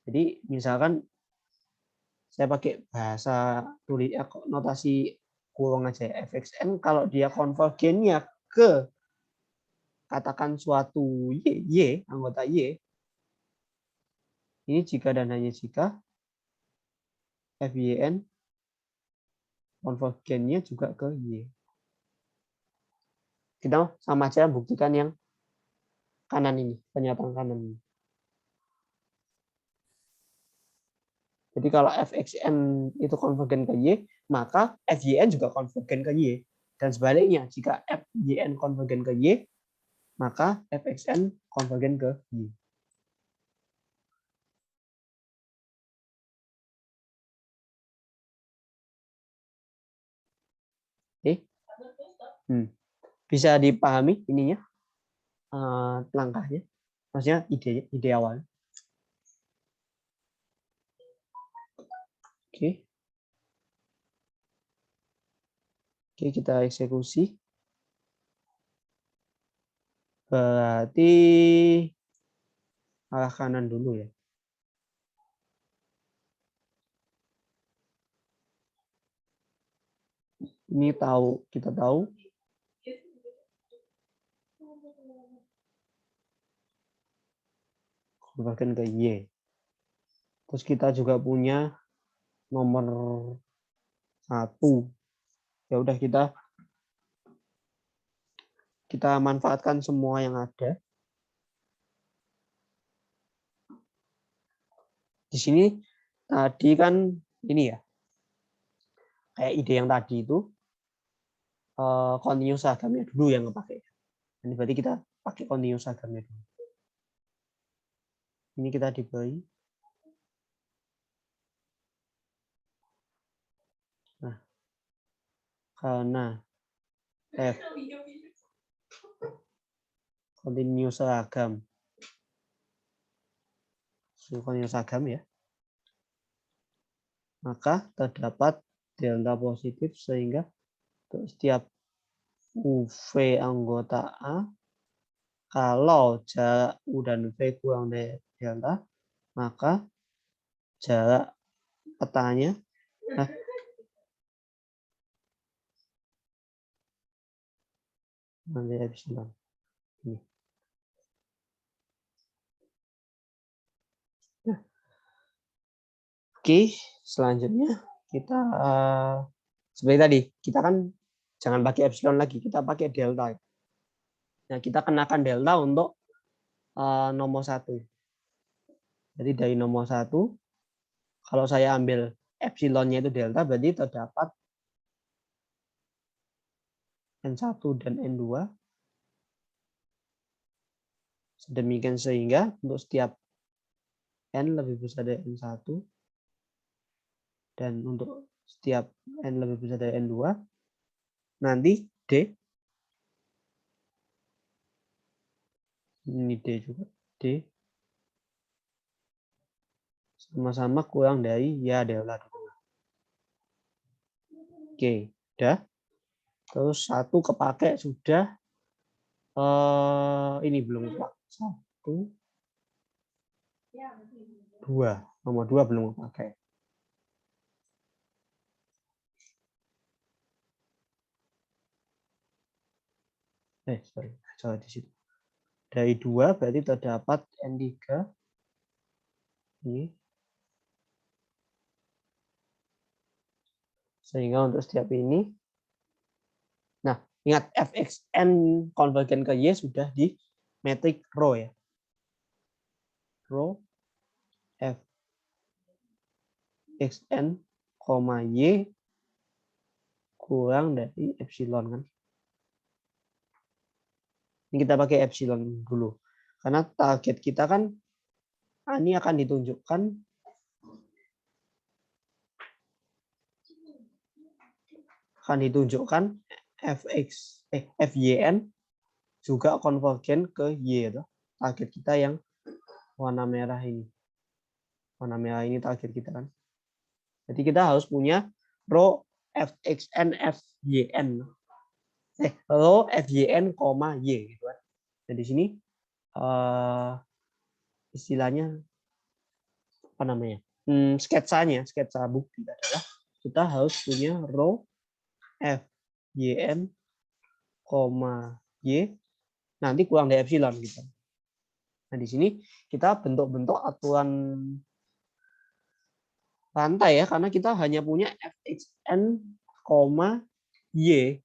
Jadi misalkan saya pakai bahasa notasi kurung aja ya, FXN kalau dia konvergennya ke katakan suatu Y, anggota Y, ini jika dan hanya jika FYN konvergennya juga ke Y. Kita sama aja buktikan yang kanan ini, pernyataan kanan ini. Jadi kalau FXN itu konvergen ke Y, maka FYN juga konvergen ke Y. Dan sebaliknya, jika FYN konvergen ke Y, maka FXN konvergen ke Y. Oke. Bisa dipahami ininya, langkahnya, maksudnya ide awal. Oke. Oke, kita eksekusi. Berarti arah kanan dulu ya. Ini kita tahu konvergen ke Y. Terus kita juga punya nomor 1. Ya udah kita manfaatkan semua yang ada. Di sini tadi kan ini ya, kayak ide yang tadi itu continuous seragamnya dulu yang kepake. Ini berarti kita pakai continuous seragamnya dulu. Ini kita diberi. Nah, karena F continuous seragam, continuous seragam ya, maka terdapat delta positif sehingga untuk setiap UV anggota A, kalau jarak U dan V kurang dari delta, maka jarak petanya nanti epsilon. Ini. Nah. Oke, selanjutnya kita seperti tadi, kita kan jangan pakai epsilon lagi, kita pakai delta. Nah, kita kenakan delta untuk nomor 1. Jadi dari nomor 1, kalau saya ambil epsilonnya itu delta, berarti terdapat N1 dan N2. Sedemikian sehingga untuk setiap N lebih besar dari N1, dan untuk setiap N lebih besar dari N2, nanti D, ini D juga, D sama-sama kurang dari ya delta. Oke, udah. Terus 1 kepake sudah. Ini belum kepake. 1, 2. Nomor 2 belum kepake. Sorry, salah di situ. Dari 2 berarti terdapat N3. Ini. Sehingga untuk setiap ini, nah ingat fxn konvergen ke Y sudah di metrik rho ya. Rho fxn, Y kurang dari epsilon kan. Ini kita pakai epsilon dulu. Karena target kita kan ini akan ditunjukkan FYN juga konvergen ke Y. Target kita yang warna merah ini. Warna merah ini target kita kan. Jadi kita harus punya rho fxn FYN. Rho FYN, Y gitu kan. Nah di sini istilahnya apa namanya? Sketsa bukti adalah kita harus punya rho FYN, Y nanti kurang dari epsilon gitu. Nah di sini kita bentuk-bentuk aturan rantai ya, karena kita hanya punya fxn, Y.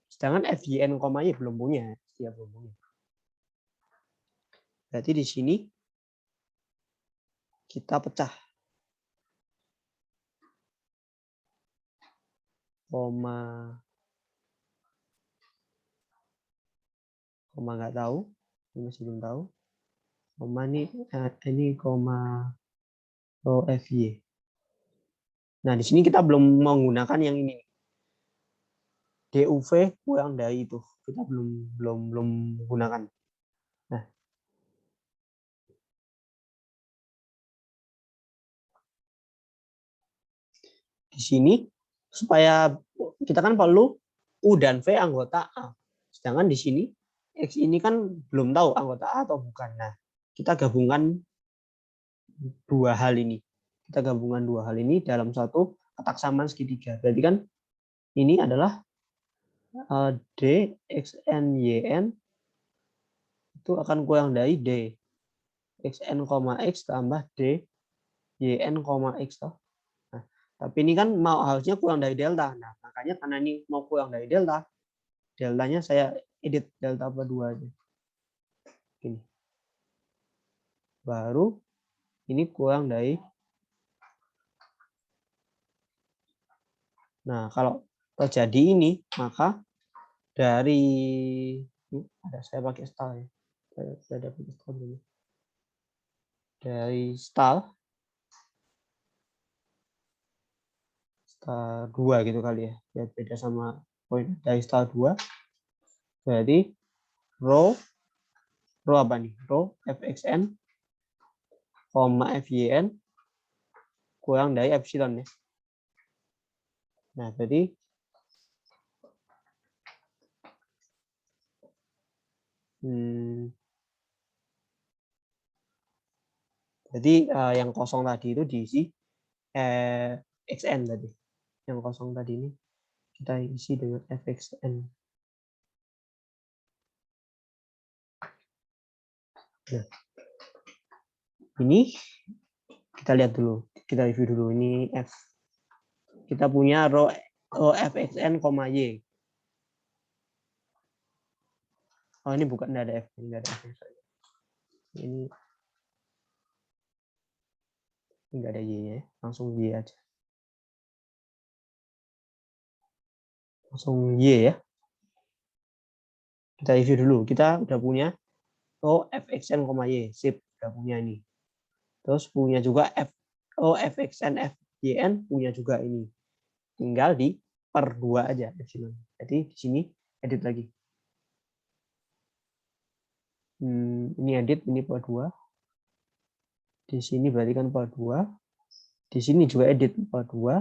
Sedangkan FYN, Y belum punya, dia belum punya. Berarti di sini kita pecah. Koma nggak tahu, ini masih belum tahu. Koma ini koma rho FY. Nah, di sini kita belum menggunakan yang ini. DUV kurang dari itu. Kita belum menggunakan. Nah. Di sini supaya kita kan perlu U dan V anggota A. Sedangkan di sini X ini kan belum tahu anggota A atau bukan. Nah, kita gabungkan dua hal ini. Kita gabungkan dua hal ini dalam satu kotak samaan segitiga. Berarti kan ini adalah D, XN, YN itu akan kurang dari D. XN, X tambah D, YN, X. Nah, tapi ini kan harusnya kurang dari delta. Nah, makanya karena ini mau kurang dari delta, deltanya saya edit delta per 2 aja. Gini. baru ini kurang dari. Nah, kalau terjadi ini, maka dari saya pakai star ya. Saya pakai star dulu. Dari star 2 gitu kali ya. Ya beda sama poin dari star 2. Berarti row apa nih? Row fxn, fyn kurang dari epsilon ya. Nah, jadi yang kosong tadi itu diisi xn tadi. Yang kosong tadi ini kita isi dengan fxn. Nah, ini kita lihat dulu, kita review dulu. Ini f. Kita punya row fxn, y. Oh, ini bukan, tidak ada f, ini ada f. Ini enggak ada y-nya, langsung y aja. Langsung y ya. Kita review dulu. Kita udah punya fxn, y, sip, udah punya ini. Terus punya juga fxn, fyn, punya juga ini. Tinggal di per 2 aja epsilon. Jadi di sini edit lagi. Ini edit, ini per 2. Di sini berarti kan per 2. Di sini juga edit per 2.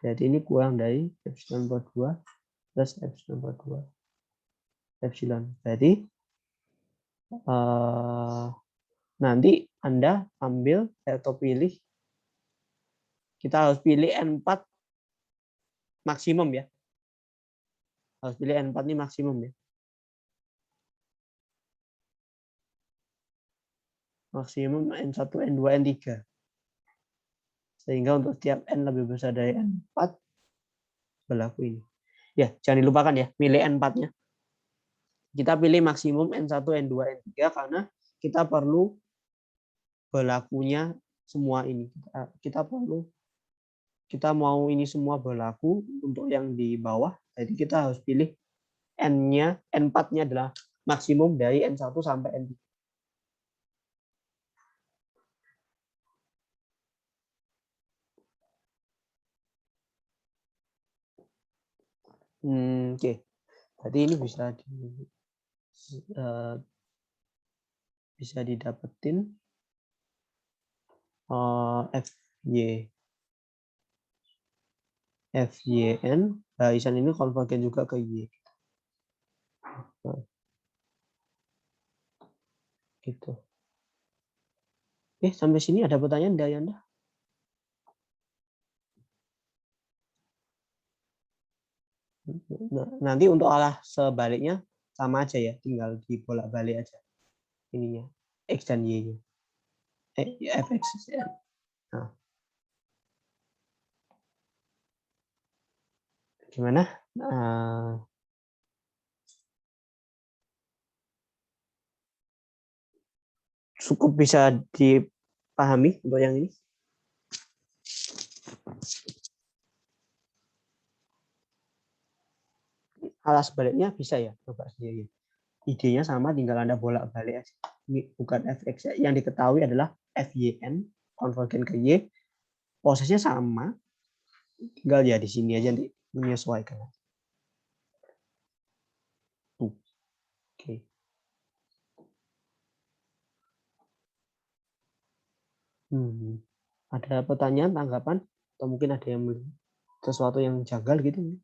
Jadi ini kurang dari epsilon per 2 plus epsilon per 2. Epsilon. Jadi nanti Anda ambil atau pilih, kita harus pilih N4 maksimum ya. Harus pilih N4 ini maksimum ya. Maksimum N1, N2, N3. Sehingga untuk setiap N lebih besar dari N4 berlaku ini. Ya, jangan dilupakan ya, pilih N4-nya. Kita pilih maksimum N1, N2, N3 karena kita perlu berlakunya semua ini. Kita mau ini semua berlaku untuk yang di bawah. Jadi kita harus pilih N-nya, N4-nya adalah maksimum dari N1 sampai N3. Oke. Jadi ini bisa didapetin fyn, barisan ini konvergen juga ke y. Gitu. Sampai sini ada pertanyaan dari Anda? Nanti untuk arah sebaliknya sama aja ya, tinggal dibolak-balik aja ininya, x dan y-nya. Fx. Nah. Gimana? Cukup bisa dipahami untuk yang ini? Arah sebaliknya bisa ya, coba sendiri. Idenya sama, tinggal Anda bolak-balik aja. Ini bukan fx, yang diketahui adalah fyn, konvergen ke y, prosesnya sama, tinggal ya di sini aja menyesuaikan. Oke. Ada pertanyaan, tanggapan, atau mungkin ada yang sesuatu yang janggal gitu?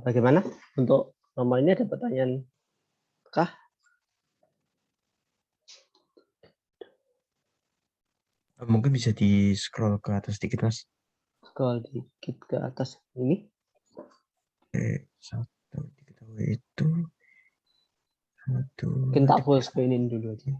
Bagaimana untuk nomor ini, ada pertanyaan kah? Mungkin bisa di scroll ke atas sedikit, Mas. Scroll dikit ke atas ini. Satu diketahui itu Mungkin tak full screenin dulu aja.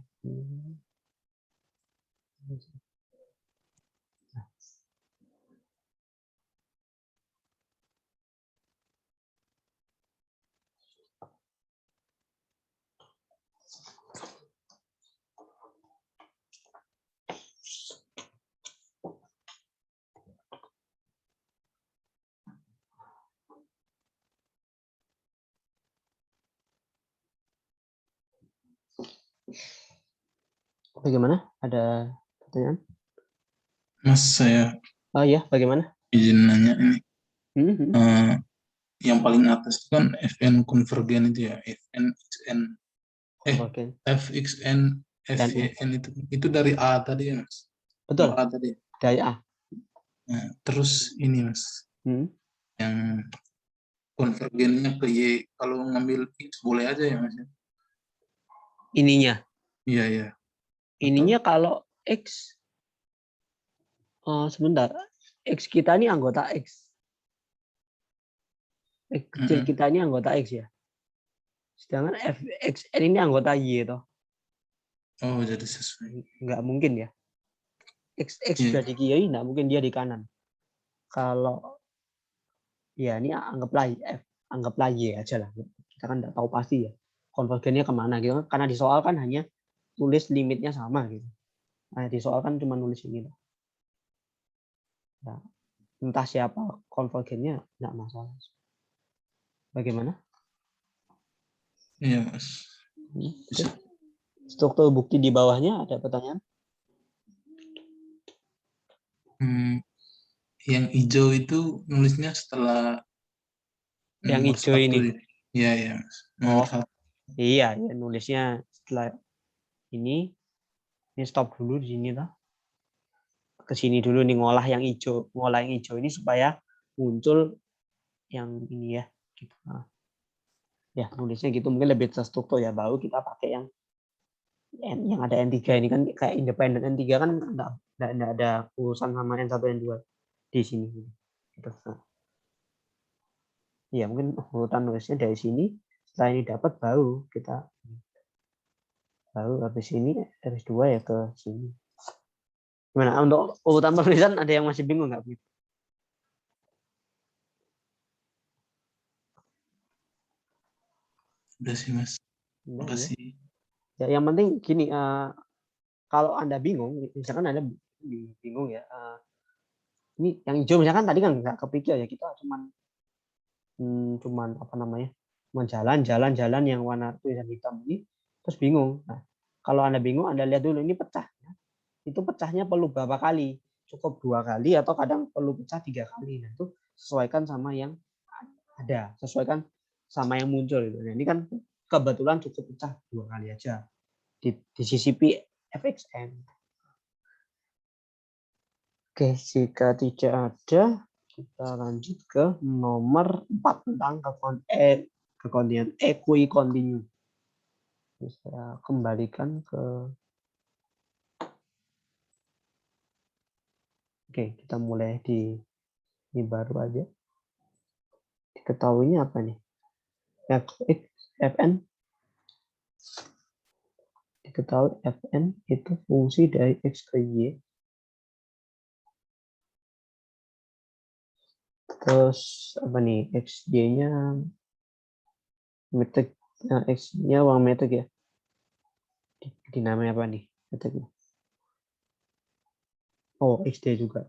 Bagaimana? Ada pertanyaan? Mas, saya Oh iya, bagaimana? izin nanya ini. Hmm. Yang paling atas itu kan Fn konvergen itu ya, Fn, Xn, Konvergen. Fxn, Dan Fen itu dari A tadi ya Mas? betul, A tadi. dari A. Nah, terus ini Mas, Hmm. yang konvergennya ke Y, kalau ngambil X boleh aja ya Mas? Ininya. Iya, iya. Ininya kalau X, sebentar, X kita ini anggota X. X kecil kita ini anggota X ya. Sedangkan Fxn ini anggota Y toh. Oh, jadi sesuai. Nggak mungkin ya. X Iya. sudah di kiri, nggak mungkin dia di kanan. Kalau ya ini anggaplah Y aja lah. Kita kan nggak tahu pasti ya. Konvergennya kemana gitu. Karena di soal kan hanya tulis limitnya sama gitu. Nah, di soal kan cuma nulis ini loh. Ya, entah siapa konvergennya nggak masalah. Bagaimana? Iya, Mas. Bisa. Struktur bukti di bawahnya ada pertanyaan? Yang hijau itu nulisnya setelah Yang nomor hijau 1 ini. ya? Iya, iya, Mas. Nomor 1. Iya, ya nulisnya setelah ini stop dulu di sini lah. Ke sini dulu nih ngolah yang hijau ini supaya muncul yang ini ya. Gitu. Nah, ya nulisnya gitu mungkin lebih terstruktur ya. Baru kita pakai yang ada N3 ini kan kayak independen. N3 kan enggak ada urusan sama N1 N2 di sini. Gitu. Nah, ya mungkin urutan nulisnya dari sini. Setelah ini dapat baru habis ini R2 ya ke sini. Gimana untuk urutan penulisan ada yang masih bingung nggak? Udah sih, Mas. Enggak, ya. Makasih. Ya, yang penting gini, kalau Anda bingung, misalkan Anda bingung ya, ini yang hijau misalkan tadi kan nggak kepikir ya, kita cuman apa namanya, jalan yang warna tulisan hitam ini, terus bingung. Nah, kalau Anda bingung, Anda lihat dulu ini pecah. Itu pecahnya perlu berapa kali? Cukup 2 kali atau kadang perlu pecah 3 kali. Nah, itu sesuaikan sama yang ada, sesuaikan sama yang muncul itu. Nah, ini kan kebetulan cukup pecah 2 kali aja. Disisipi Fxn. Oke, jika tidak ada, kita lanjut ke nomor 4 tentang kekontinuan equicontinue. Saya kembalikan ke Oke, kita mulai ini baru aja. Diketahuinya apa nih? Fn diketahui Fn itu fungsi dari X ke Y. Terus apa nih? XY-nya metrik, X-nya uang metrik ya. Dinamanya apa nih? Metriknya? Oh, XD juga.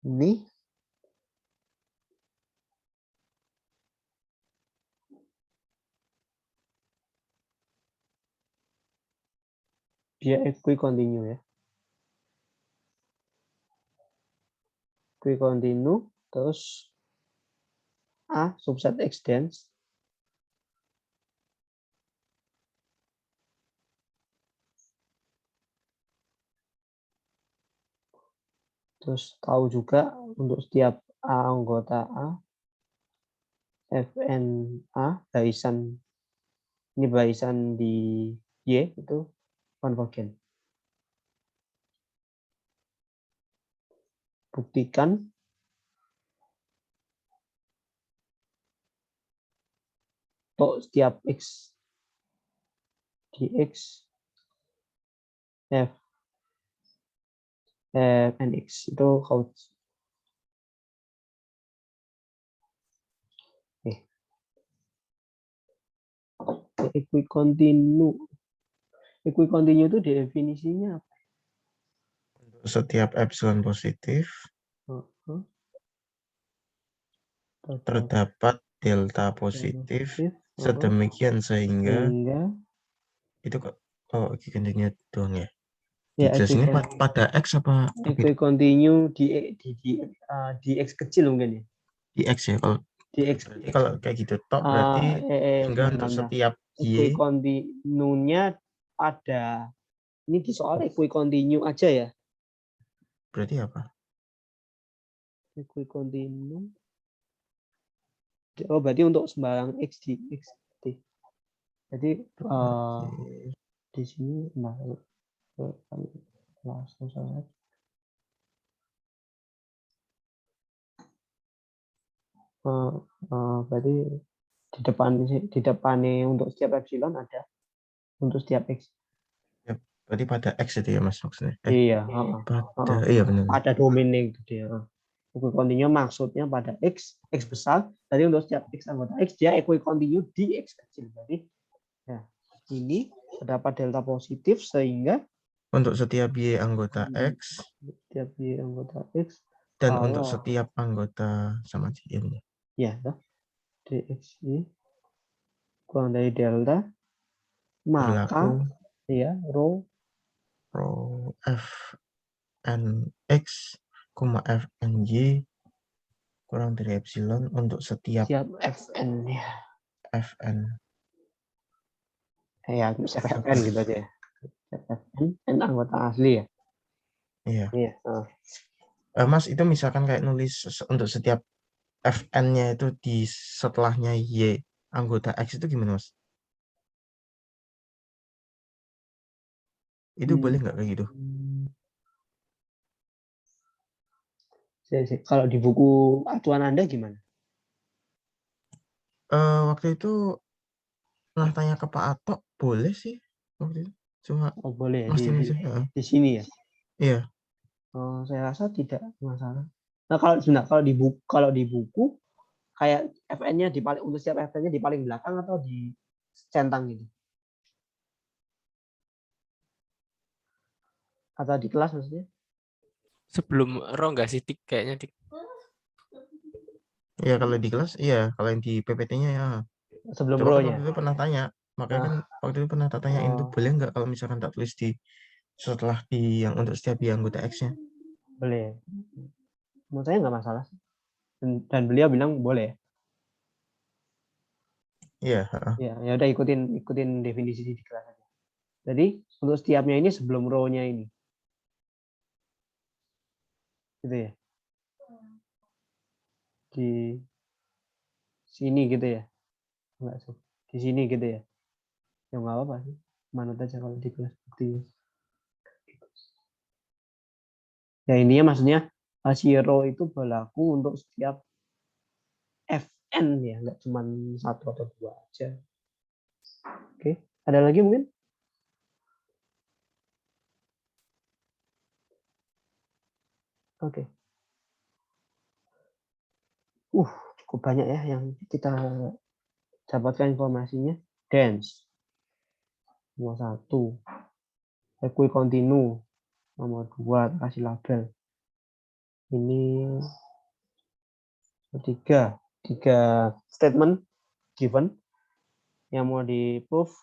Ini dia equicontinue ya. Equicontinue terus A subset X dense terus tahu juga untuk setiap A anggota A Fn A barisan ini barisan di Y itu konvergen. Buktikan untuk setiap X dx f nx itu Cauchy. Equicontinu itu definisinya apa? Untuk setiap epsilon positif terdapat delta positif sedemikian sehingga itu kok equicontinu doang ya. Ya, Dijelasinnya pada X apa? equicontinu di X kecil mungkin ya. Di X ya. Kalau Di X. berarti kalau kayak gitu tok berarti hingga untuk setiap Y. Equicontinunya pada ini di soal equicontinu aja ya. Berarti apa? Equicontinu. Oh, berarti untuk sembarang X di X. Jadi di sini langsung saja. Berarti di depannya untuk setiap epsilon ada untuk setiap X. Ya, berarti pada X itu ya Mas maksudnya. Iya, Iya benar. pada domainnya gitu dia. Equicontinu maksudnya pada X besar. Jadi untuk setiap X anggota X dia equicontinu di X kecil. Jadi ya, ini terdapat delta positif sehingga untuk setiap Y anggota X dan untuk setiap anggota sama Y. Ya, dxy kurang dari delta maka ya rho f n x, f n y kurang dari epsilon untuk setiap fn ya. Fn. Ya, bisa fn gitu aja ya. Fn anggota asli ya. Iya. Iya. Mas itu misalkan kayak nulis untuk setiap Fn-nya itu di setelahnya Y anggota X itu gimana Mas? Itu boleh nggak kayak gitu? Kalau di buku acuan Anda gimana? Waktu itu pernah tanya ke Pak Atok, boleh sih waktu itu. Cuma boleh Mas di sini ya. Iya. Saya rasa tidak masalah. Nah, kalau di buku kayak FN-nya di paling untuk setiap FN-nya di paling belakang atau di centang gitu. Atau di kelas maksudnya? Sebelum row nggak sih Dik kayaknya Dik? Iya kalau di kelas, iya kalau yang di PPT-nya ya. Sebelum Coba kan row-nya. waktu itu pernah tanya, makanya kan waktu itu pernah tanyain tuh boleh nggak kalau misalkan tak tulis di setelah di yang untuk setiap anggota X-nya. Boleh. Menurut saya nggak masalah. Dan beliau bilang boleh. Iya. Ya udah ikutin definisi di kelas aja. Jadi untuk setiapnya ini sebelum row-nya ini. Gitu ya. Di sini gitu ya. Enggak sih. Di sini gitu ya. Ya nggak apa-apa sih. Manut aja kalau di kelas bukti. Ya intinya maksudnya row itu berlaku untuk setiap FN ya, nggak cuma satu atau dua aja. Oke, ada lagi mungkin? Oke. Cukup banyak ya yang kita dapatkan informasinya. Dance. Nomor 1. Equicontinu. Nomor 2, kasih label. Ini 3 statement given yang mau di proof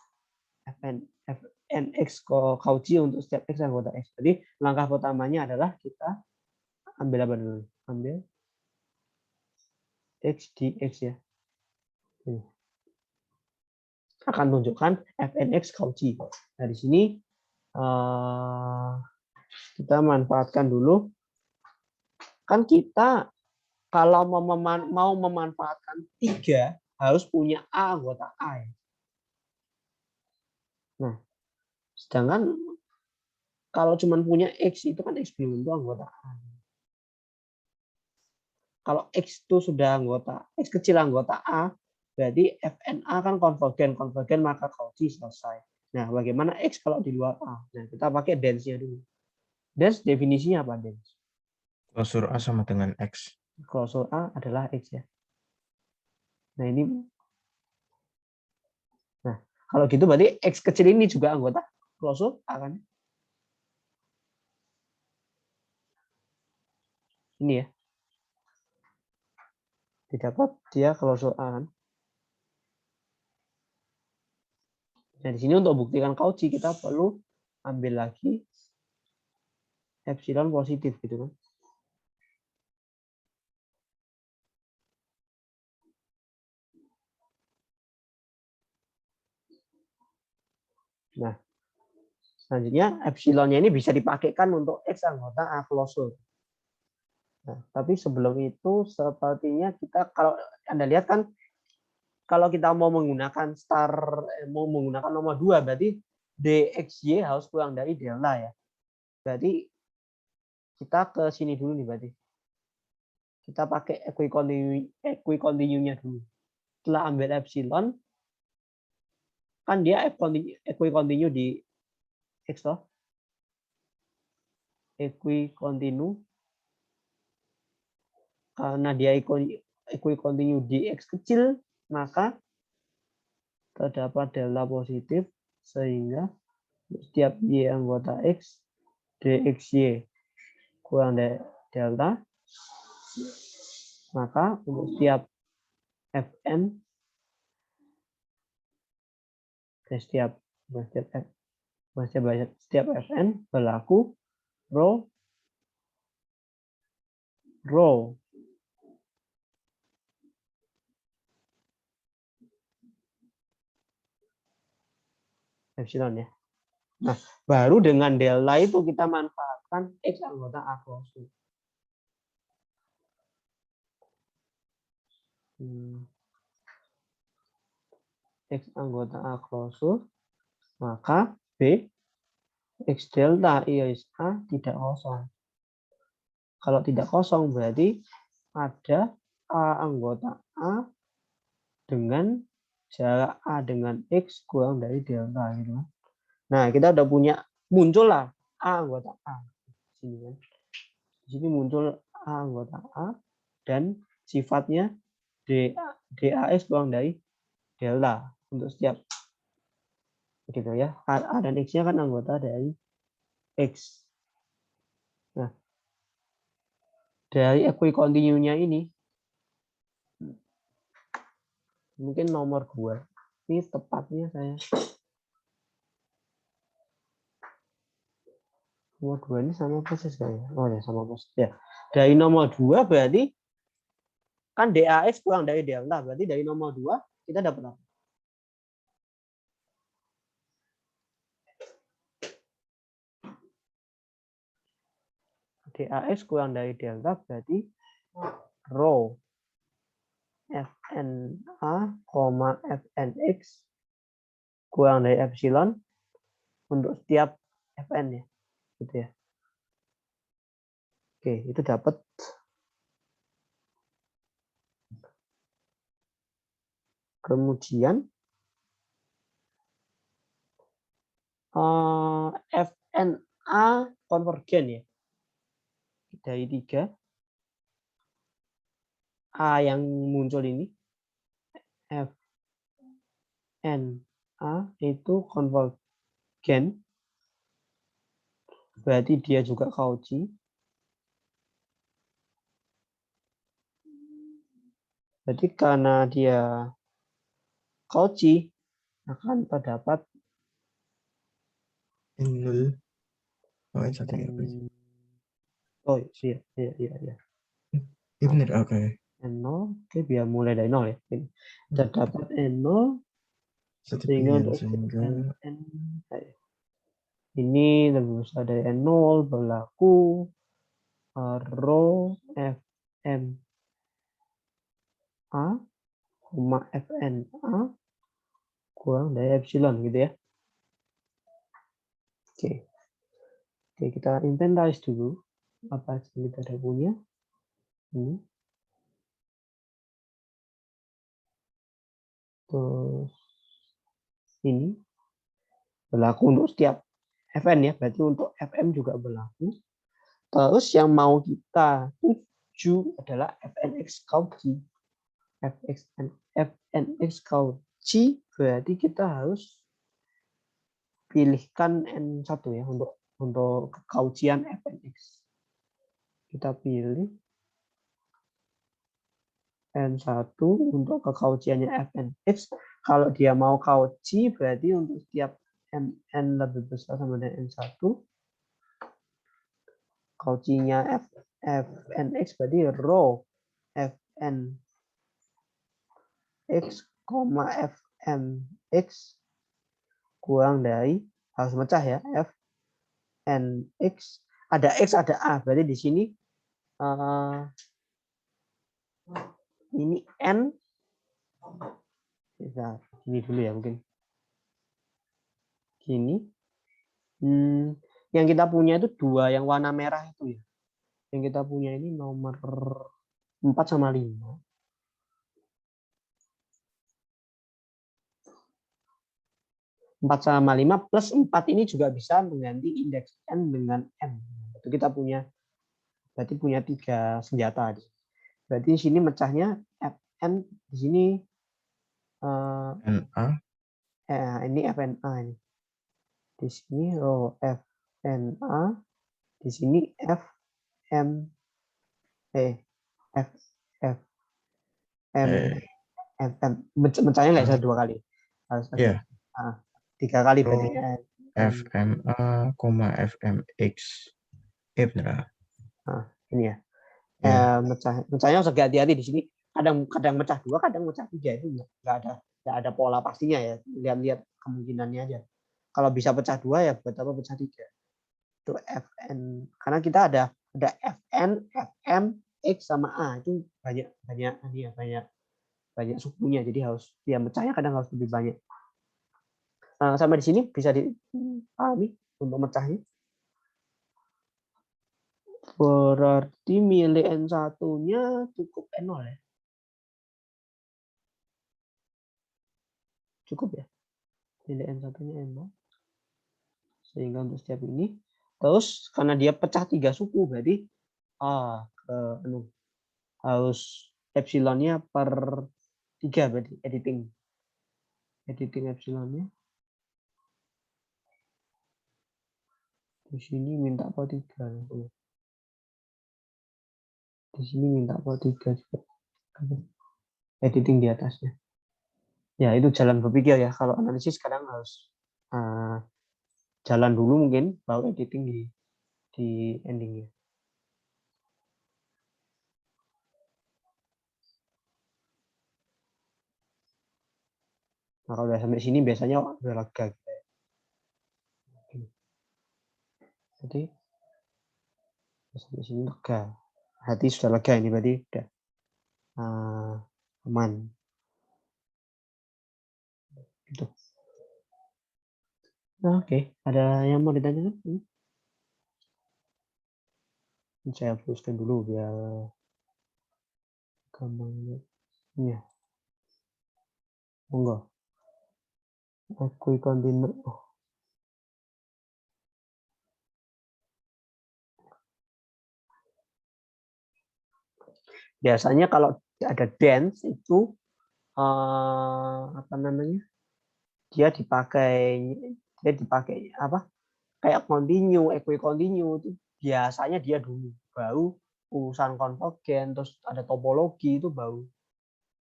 fnx Cauchy untuk setiap x anggota x. Jadi langkah pertamanya adalah kita ambil apa dulu? Ambil x dx ya. Ini akan tunjukkan fnx Cauchy. Nah di sini kita manfaatkan dulu. Kan kita kalau mau memanfaatkan 3 harus punya A anggota A. Nah, sedangkan kalau cuma punya X itu kan X belum tentu anggota A. Kalau X itu sudah anggota, X kecil anggota A, Berarti FNA kan konvergen maka Cauchy selesai. Nah, bagaimana X kalau di luar A? Nah, kita pakai dens-nya dulu. Dens definisinya apa, dens? Klosur A sama dengan X. Klosur A adalah X ya. Nah, ini. Nah, kalau gitu berarti X kecil ini juga anggota klosur A kan? Ini ya. Didapat dia klosur A kan? Nah, di sini untuk buktikan Cauchy kita perlu ambil lagi epsilon positif gitu kan. Nah, selanjutnya epsilonnya ini bisa dipakaikan untuk X anggota A klosur. Nah, tapi sebelum itu sepertinya kita kalau Anda lihat kan kalau kita mau menggunakan nomor 2 berarti DXY harus kurang dari delta ya. Berarti kita ke sini dulu nih berarti. Kita pakai equicontinue-nya dulu. Setelah ambil epsilon kan dia equicontinue di X toh. Equicontinue karena dia equicontinue di X kecil maka terdapat delta positif sehingga setiap Y anggota X DXY kurang dari delta, maka untuk setiap Fn setiap Fn berlaku rho epsilon ya. Nah, baru dengan delta itu kita manfaatkan X anggota A klosur. X anggota A klosur, maka B X delta IS A tidak kosong. Kalau tidak kosong berarti ada A anggota A dengan jarak A dengan X kurang dari delta gitu. Nah, kita udah punya muncul lah A anggota A. Sini kan. Di sini muncul A anggota A dan sifatnya DAX kurang dari delta untuk setiap gitu ya. A dan X-nya kan anggota dari X. Nah, dari equicontinue-nya ini mungkin nomor 2. Ini tepatnya saya nomor 2 ini sama persis kayaknya. Oh ya, sama persis. Ya. Dari nomor 2 berarti kan DAX kurang dari delta. Berarti dari nomor 2 kita dapat apa? DAX kurang dari delta berarti rho FNA, FNX kurang dari epsilon untuk setiap Fn ya. Gitu ya. Oke, itu dapat kemudian FNA konvergen ya. Dari 3 A yang muncul ini FNA itu konvergen berarti dia juga Cauchy. Jadi karena dia Cauchy akan terdapat N0. Oh, satu ya. Oh iya. Iya benar, oke. N0, oke biar mulai dari 0 ya. Ini. Terdapat N0 Satu sehingga pilihan untuk sehingga N ini lebih besar dari N0 berlaku rho Fm A, FNA kurang dari epsilon gitu ya. Oke. Oke, kita inventaris dulu apa yang kita ada punya. Ini. Terus ini berlaku untuk setiap Fn ya, berarti untuk Fm juga berlaku. Terus yang mau kita tuju adalah Fnx Cauchy. Fnx Cauchy berarti kita harus pilihkan N1 ya untuk kekaucian Fnx. Kita pilih N1 untuk kekauciannya Fnx. Kalau dia mau Cauchy berarti untuk setiap N lebih besar sama dengan N1, Cauchy-nya Fnx berarti rho Fnx, Fmx kurang dari, harus mecah ya, Fnx, ada X, ada A, berarti di sini ini N, bisa ini dulu ya mungkin. Gini. Yang kita punya itu 2 yang warna merah itu ya. Yang kita punya ini nomor 4 sama 5. 4 sama 5 plus 4 ini juga bisa mengganti indeks N dengan M. Itu kita punya, berarti punya 3 senjata. Berarti di sini mecahnya Fn, di sini NA. Ini Fna ini. Di sini rho Fna, di sini Fm, mecahnya nggak bisa 2 kali, harus ada 3 kali berarti. Fma, Fmx. Benar. Nah, ini ya. Mecahnya harus hati-hati di sini. Kadang mecah 2, kadang mecah 3, itu nggak ada pola pastinya ya. Lihat-lihat kemungkinannya aja. Kalau bisa pecah 2 ya buat apa pecah 3. Itu Fn, karena kita ada Fn, Fm, X sama A, itu banyak sukunya, jadi harus dia mecahnya kadang harus lebih banyak. Sampai di sini bisa dipahami untuk mecahnya. Berarti milih N1-nya cukup N0 ya. Cukup ya. Milih N1-nya N0. Sehingga untuk setiap ini. Terus karena dia pecah 3 suku, berarti harus epsilonnya per 3 berarti editing epsilonnya. Di sini minta per 3. Di sini minta per 3 juga. Editing di atasnya. Ya, itu jalan berpikir ya. Kalau analisis kadang harus jalan dulu mungkin, baru editing di endingnya. Nah, kalau udah sampai sini biasanya udah lega. Jadi sampai sini lega. Hati sudah lega ini berarti udah aman. Gitu. Nah, oke. Ada yang mau ditanyakan? Saya hapuskan dulu biar gampang. Ya. Enggak. Aku continue. Biasanya kalau ada dance itu apa namanya? Dia dipakai apa? Kayak continue, equi-continue itu biasanya dia dulu, baru urusan konvergen, terus ada topologi itu baru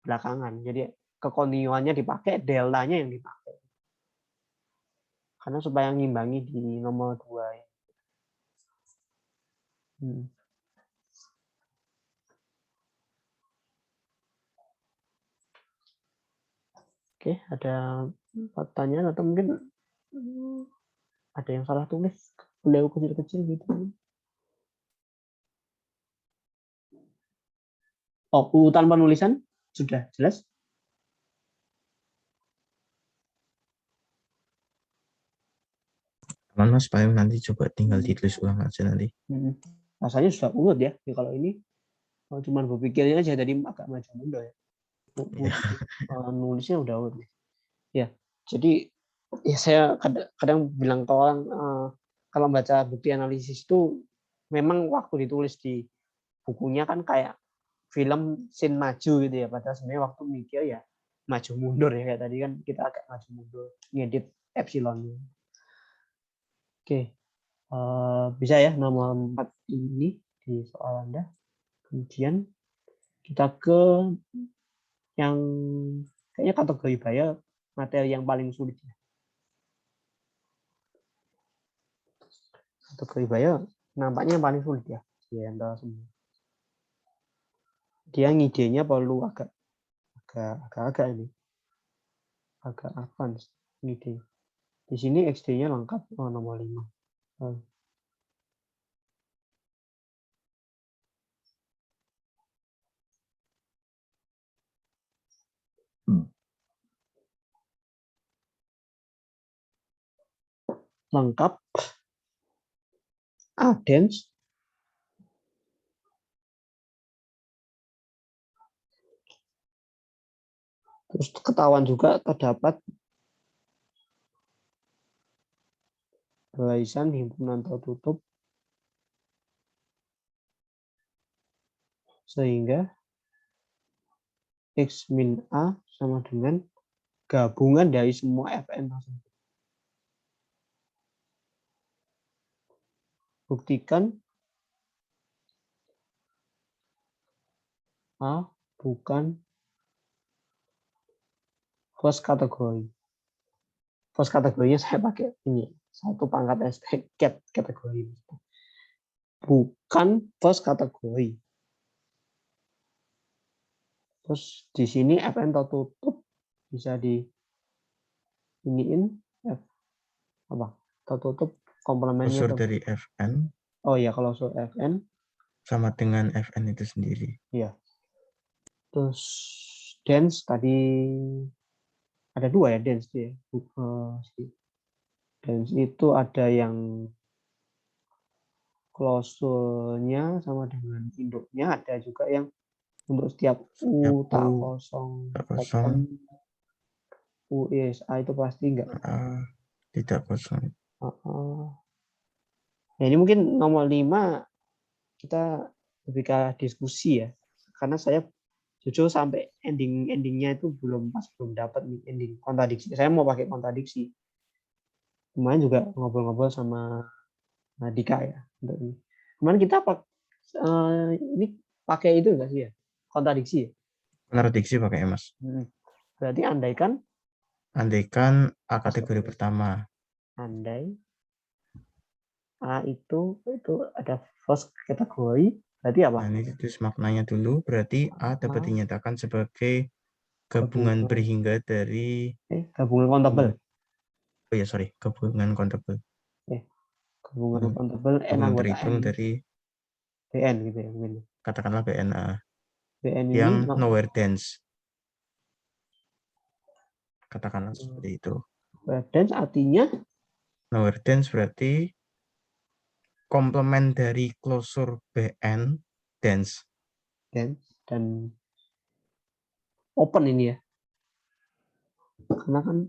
belakangan. Jadi kekontinuannya dipakai, deltanya yang dipakai. Karena supaya ngimbangi di nomor 2 ya. Oke, ada pertanyaan atau mungkin ada yang salah tulis, beliau kecil-kecil gitu. Oh, urutan penulisan sudah jelas? Mas, paling nanti coba tinggal ditulis ulang aja nanti. Rasanya sudah urut ya. Kalau ini cuma berpikirnya aja tadi agak maju mundur ya. nulisnya udah ya. Jadi ya saya kadang bilang ke orang kalau baca bukti analisis itu memang waktu ditulis di bukunya kan kayak film scene maju gitu ya, padahal sebenarnya waktu mikir ya maju mundur ya, kayak tadi kan kita agak maju mundur ngedit epsilonnya. Oke, bisa ya nomor 4 ini di soal Anda. Kemudian kita ke yang kayaknya kategori bayar, materi yang paling sulit ya. Kategori bayar nampaknya yang paling sulit ya di antara semua. Dia ngidenya perlu agak ini agak advance ngide. Di sini XD-nya lengkap, nomor 5. Lengkap, adens, terus ketahuan juga terdapat barisan himpunan tertutup sehingga X min A sama dengan gabungan dari semua Fn tersebut. Buktikan A bukan first kategori. First kategorinya saya pakai ini, 1 pangkat SP cat kategori. Bukan first kategori. Terus di sini Fn tertutup bisa di iniin F apa? Tertutup komplemennya Klosur dari Fn. Oh ya, kalau Fn sama dengan Fn itu sendiri. Iya. Terus dance tadi ada 2 ya dance ya. Dance itu ada yang klausulnya sama dengan induknya, ada juga yang untuk setiap U tak kosong, open, U ISA itu pasti enggak. Tidak kosong. Nah, ini mungkin nomor 5 kita lebih ke diskusi ya. Karena saya jujur sampai endingnya itu belum dapat ending kontradiksi. Saya mau pakai kontradiksi. Kemarin juga ngobrol-ngobrol sama Dika ya untuk ini. Kemarin kita ini pakai itu enggak sih ya? Kontradiksi ya? Kontradiksi pakai Mas. Berarti andaikan A kategori pertama. Andai A itu ada first kategori, berarti apa? Nah, ini tulis maknanya dulu. Berarti A dapat dinyatakan sebagai gabungan berhingga dari gabungan countable. Oh ya, sorry, gabungan countable. Gabungan countable N Gabungan anggota terhitung N. dari BN gitu ya mungkin. Katakanlah BNA. BN yang ini nowhere dense. Katakanlah seperti itu. Nowhere dense artinya? Nowhere dense berarti komplement dari klosur BN dense. Dan open ini ya. Karena kan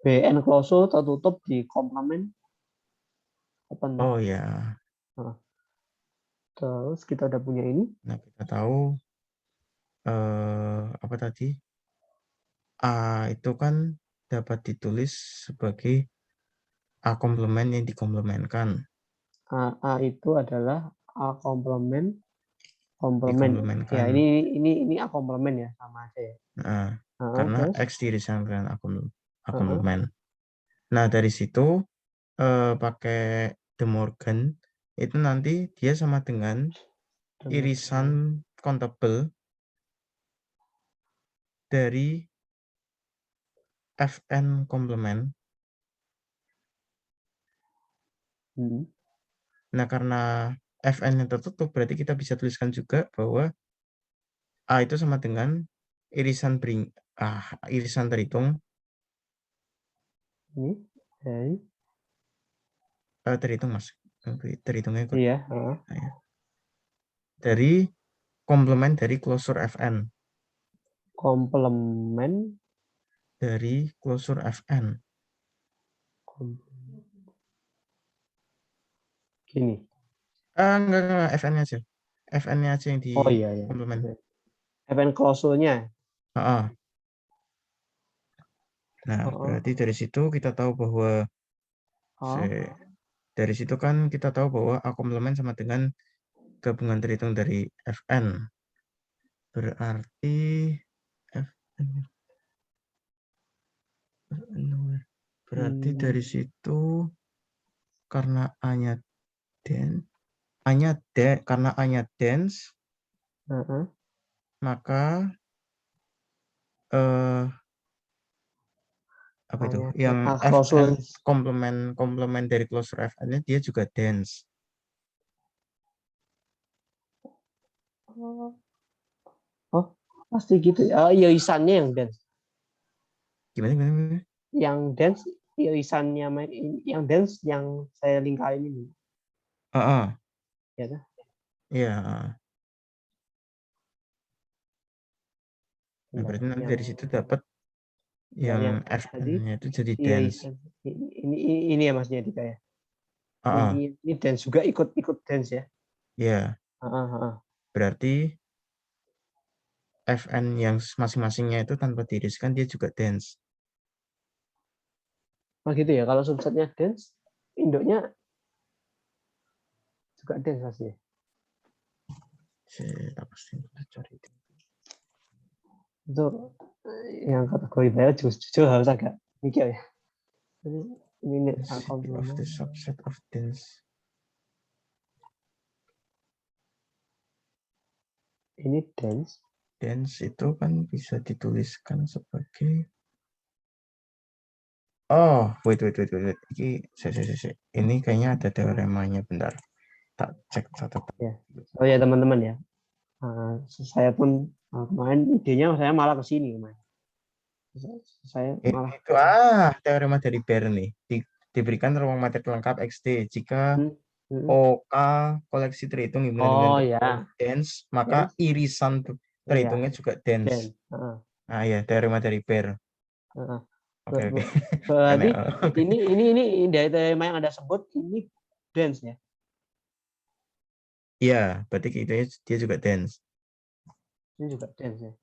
BN klosur tertutup di komplement open. Oh ya. Nah, terus kita udah punya ini. Nah, kita tahu apa tadi? A itu kan dapat ditulis sebagai A komplement yang dikomplementkan. A itu adalah A komplement. Ya, Dikomplementkan. ini A komplement ya, sama aja ya. Karena terus? X diirisan dengan A komplement. Nah, dari situ pakai De Morgan itu nanti dia sama dengan irisan countable dari Fn komplement. Nah, karena Fn yang tertutup berarti kita bisa tuliskan juga bahwa A itu sama dengan irisan terhitung terhitung Mas. Terhitungnya ikut. Iya, dari komplement dari klosur Fn. Komplement dari closure Fn. gini. Enggak, Fn-nya aja. Fn-nya aja yang di Oh iya ya. komplement. Fn klausulnya. Nah, Oh, berarti dari situ kita tahu bahwa dari situ kan kita tahu bahwa A komplement sama dengan gabungan terhitung dari Fn. Berarti Fn. Berarti dari situ karena A-nya karena A-nya dense, maka apa itu? Yang Fn komplement dari closure Fn-nya dia juga dense. Oh, pasti gitu ya. Irisannya yang dense. Gimana? Yang dense irisannya yang dense yang saya lingkarin ini. Ya kan? Iya. Nah, berarti nanti dari situ dapat yang Fn-nya itu jadi dense. Ini ya Mas Yadika ya. Ini dense juga ikut dense ya. Iya. Berarti Fn yang masing-masingnya itu tanpa diiriskan dia juga dense. Oh gitu ya. Kalau subsetnya dense, induknya juga dense pasti. Kita pasti cari itu. Itu yang kategori bio jujur harus agak mikir ya. Ini of the subset of dense. Ini dense. Dense itu kan bisa dituliskan sebagai wait. Ini kayaknya ada teoremanya, bentar. Tak cek catatan. Ya. Oh ya teman-teman ya. Saya pun kemarin idenya saya malah ke sini kemarin. Saya malah itu teorema dari Baire nih. Diberikan ruang materi lengkap XD jika OK koleksi terhitung himpunan dense, maka irisan terhitungnya juga dense. Nah ya, teorema dari Baire. Oke. Berarti ini dari teorema yang Anda sebut ini dense ya. Iya, berarti dia juga dense. Ini juga dense ya.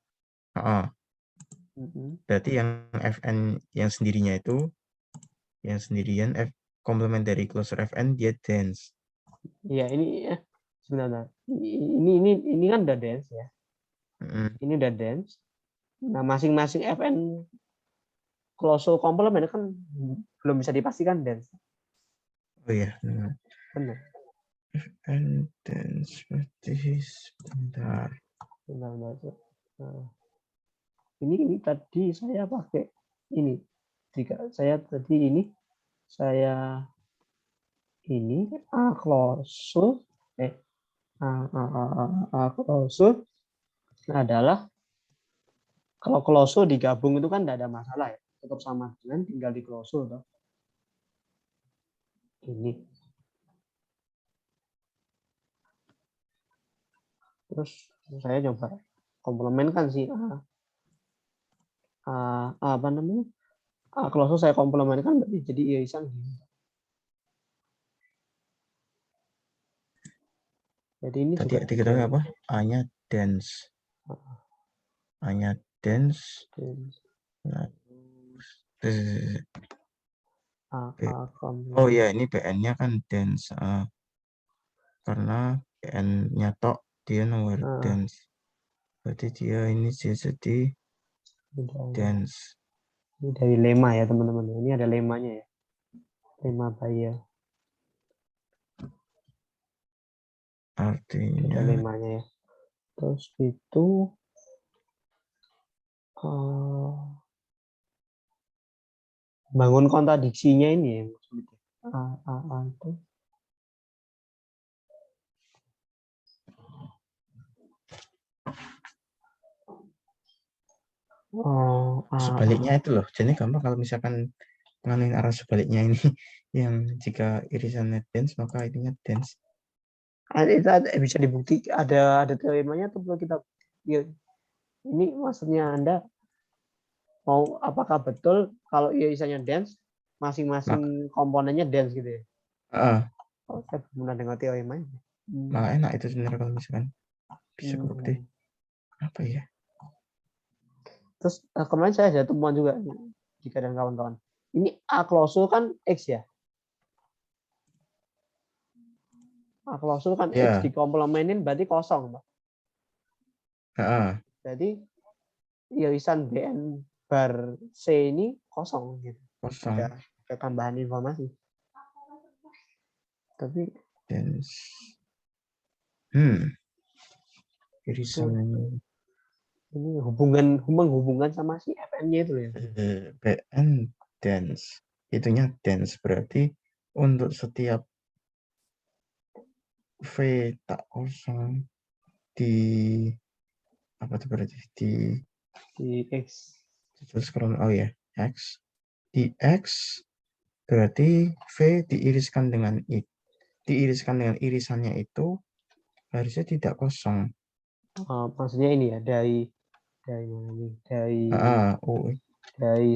Berarti yang Fn yang sendirinya itu, yang sendirian komplement dari closure Fn dia dense. Iya, ini ya. Sebenarnya ini kan udah dense ya. Ini udah dense. Nah, masing-masing Fn closure komplement kan belum bisa dipastikan dense. Oh iya. Benar. Fn dense berarti sebentar. Nah, ini tadi saya pakai ini. Jika saya tadi saya A closure A closure adalah kalau closure digabung itu kan tidak ada masalah ya, tetap sama dengan tinggal di closure toh. Ini terus saya coba komplementkan sih apa namanya closure saya komplementkan berarti jadi irisan gini. Jadi ini tadi juga diketahui apa? A-nya dense. A-nya dense. Oh ya, ini BN-nya kan dense. Karena BN-nya tok dia nomor dense. Berarti dia ini jadi dense. Ini dari lemma ya teman-teman. Ini ada lemmanya ya. Lemma Baire. Artinya ada lemmanya ya. Terus itu bangun kontradiksinya ini ya maksudnya. Itu sebaliknya itu loh. Jadi gampang kalau misalkan menganuin arah sebaliknya ini yang jika irisannya dense maka ininya dense. Itu bisa dibuktikan ada teoremanya atau perlu kita Ini maksudnya Anda mau apakah betul kalau irisannya dense, masing-masing komponennya dense gitu ya? Oh, saya belum dengan teori main. Malah enak itu sebenarnya kalau misalkan bisa kebukti. Apa ya? Terus kemarin saya ada temuan juga jika dan kawan-kawan. Ini A klausul kan X ya? A klausul kan X dikomplemenin berarti kosong, Pak. Jadi irisan BN bar C ini kosong gitu. Kosong. Ada tambahan informasi. Tapi irisan ini menghubungkan sama si FN-nya itu ya. BN dense. Itunya dense berarti untuk setiap V tak kosong di apa itu berarti di X. Oh ya, X. Di X berarti V diiriskan dengan irisannya itu harusnya tidak kosong. Maksudnya ini ya dari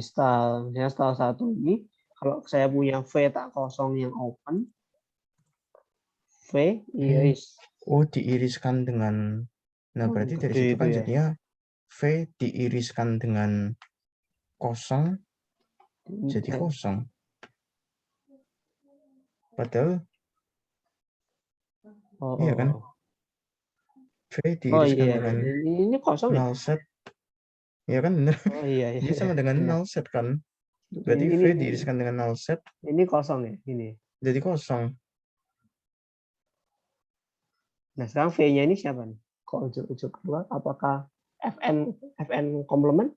style, misalnya style 1 ini kalau saya punya V tak kosong yang open, V iris. Diiriskan dengan, nah berarti dari situ kan ya. jadinya V diiriskan dengan kosong jadi kosong. Padahal iya kan? V diiriskan dengan ini kosong null set. Iya kan benar? Iya. Ini sama dengan null set kan? Berarti V diiriskan dengan null set. Ini kosong ya, ini. Jadi kosong. Nah, sekarang V-nya ini siapa nih? Kok ujuk-ujuk keluar? Apakah FN komplement?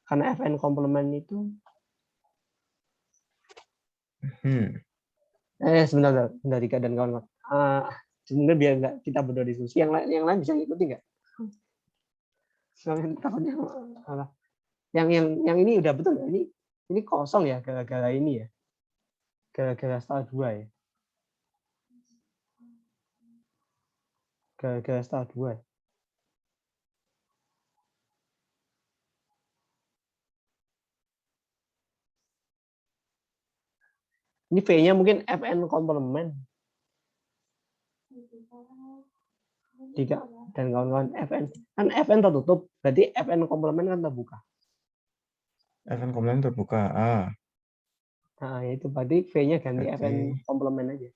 Karena FN komplement itu sebentar Dika dan kawan-kawan. Mungkin biar nggak kita berdua diskusi, yang lain bisa ngikuti nggak? Soalnya takutnya yang ini udah betul ya? Ini kosong ya gara-gara ini ya, gara-gara style 2 ya, gara-gara style 2 ya. Ini V-nya mungkin FN komplement. Dika dan kawan-kawan, FN tertutup, berarti FN komplement kan terbuka. FN komplement terbuka. Nah, itu berarti V-nya ganti FN komplement aja.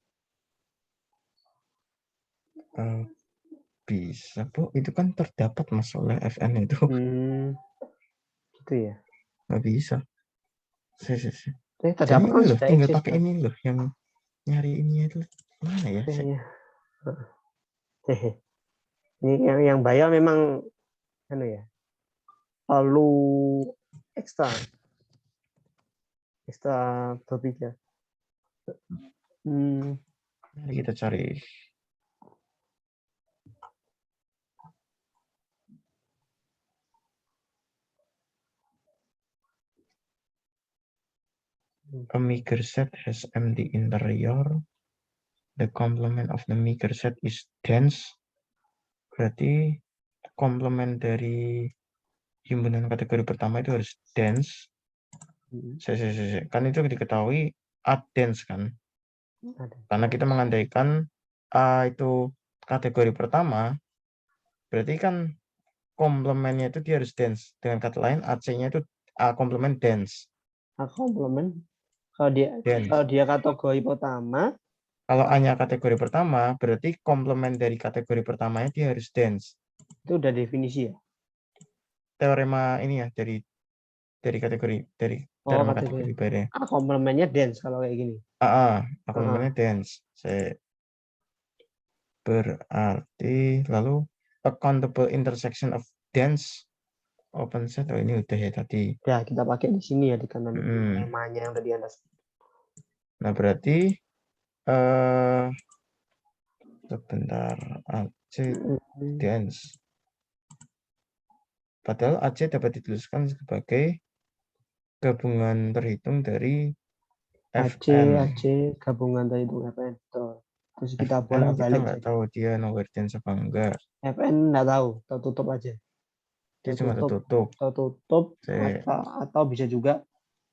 Bisa, Bu. Itu kan terdapat masalah FN itu. Gitu ya. Nggak bisa. Terdapat ini loh, tinggal pakai ini loh yang nyari ini itu mana ya? Ini yang bayar memang ya, perlu ekstra berpikir. Mari kita cari. A meager set has empty interior. The complement of the meager set is dense. Berarti komplement dari himpunan kategori pertama itu harus dense. Kan itu diketahui A dense kan? Karena kita mengandaikan A itu kategori pertama, berarti kan komplementnya itu dia harus dense. Dengan kata lain, AC-nya itu A komplement dense. A komplement. Kalau dia kategori pertama. Kalau A-nya kategori pertama, berarti komplement dari kategori pertamanya dia harus dense. Itu udah definisi ya? Teorema ini ya, dari teorema kategori baru. A komplementnya dense kalau kayak gini. A komplementnya dense. Berarti lalu a countable intersection of dense open set. Oh, ini udah ya tadi. Ya, kita pakai di sini ya di kanan namanya yang tadi Anda sebut. Nah, berarti sebentar, AC dense. Padahal AC dapat dituliskan sebagai gabungan terhitung dari FN. AC gabungan terhitung FN. Betul. Terus kita Fn kita bolak-balik. nggak tahu dia no words apa enggak. Fn nggak tahu, tertutup aja. Dia cuma tertutup. Tertutup Oke. atau bisa juga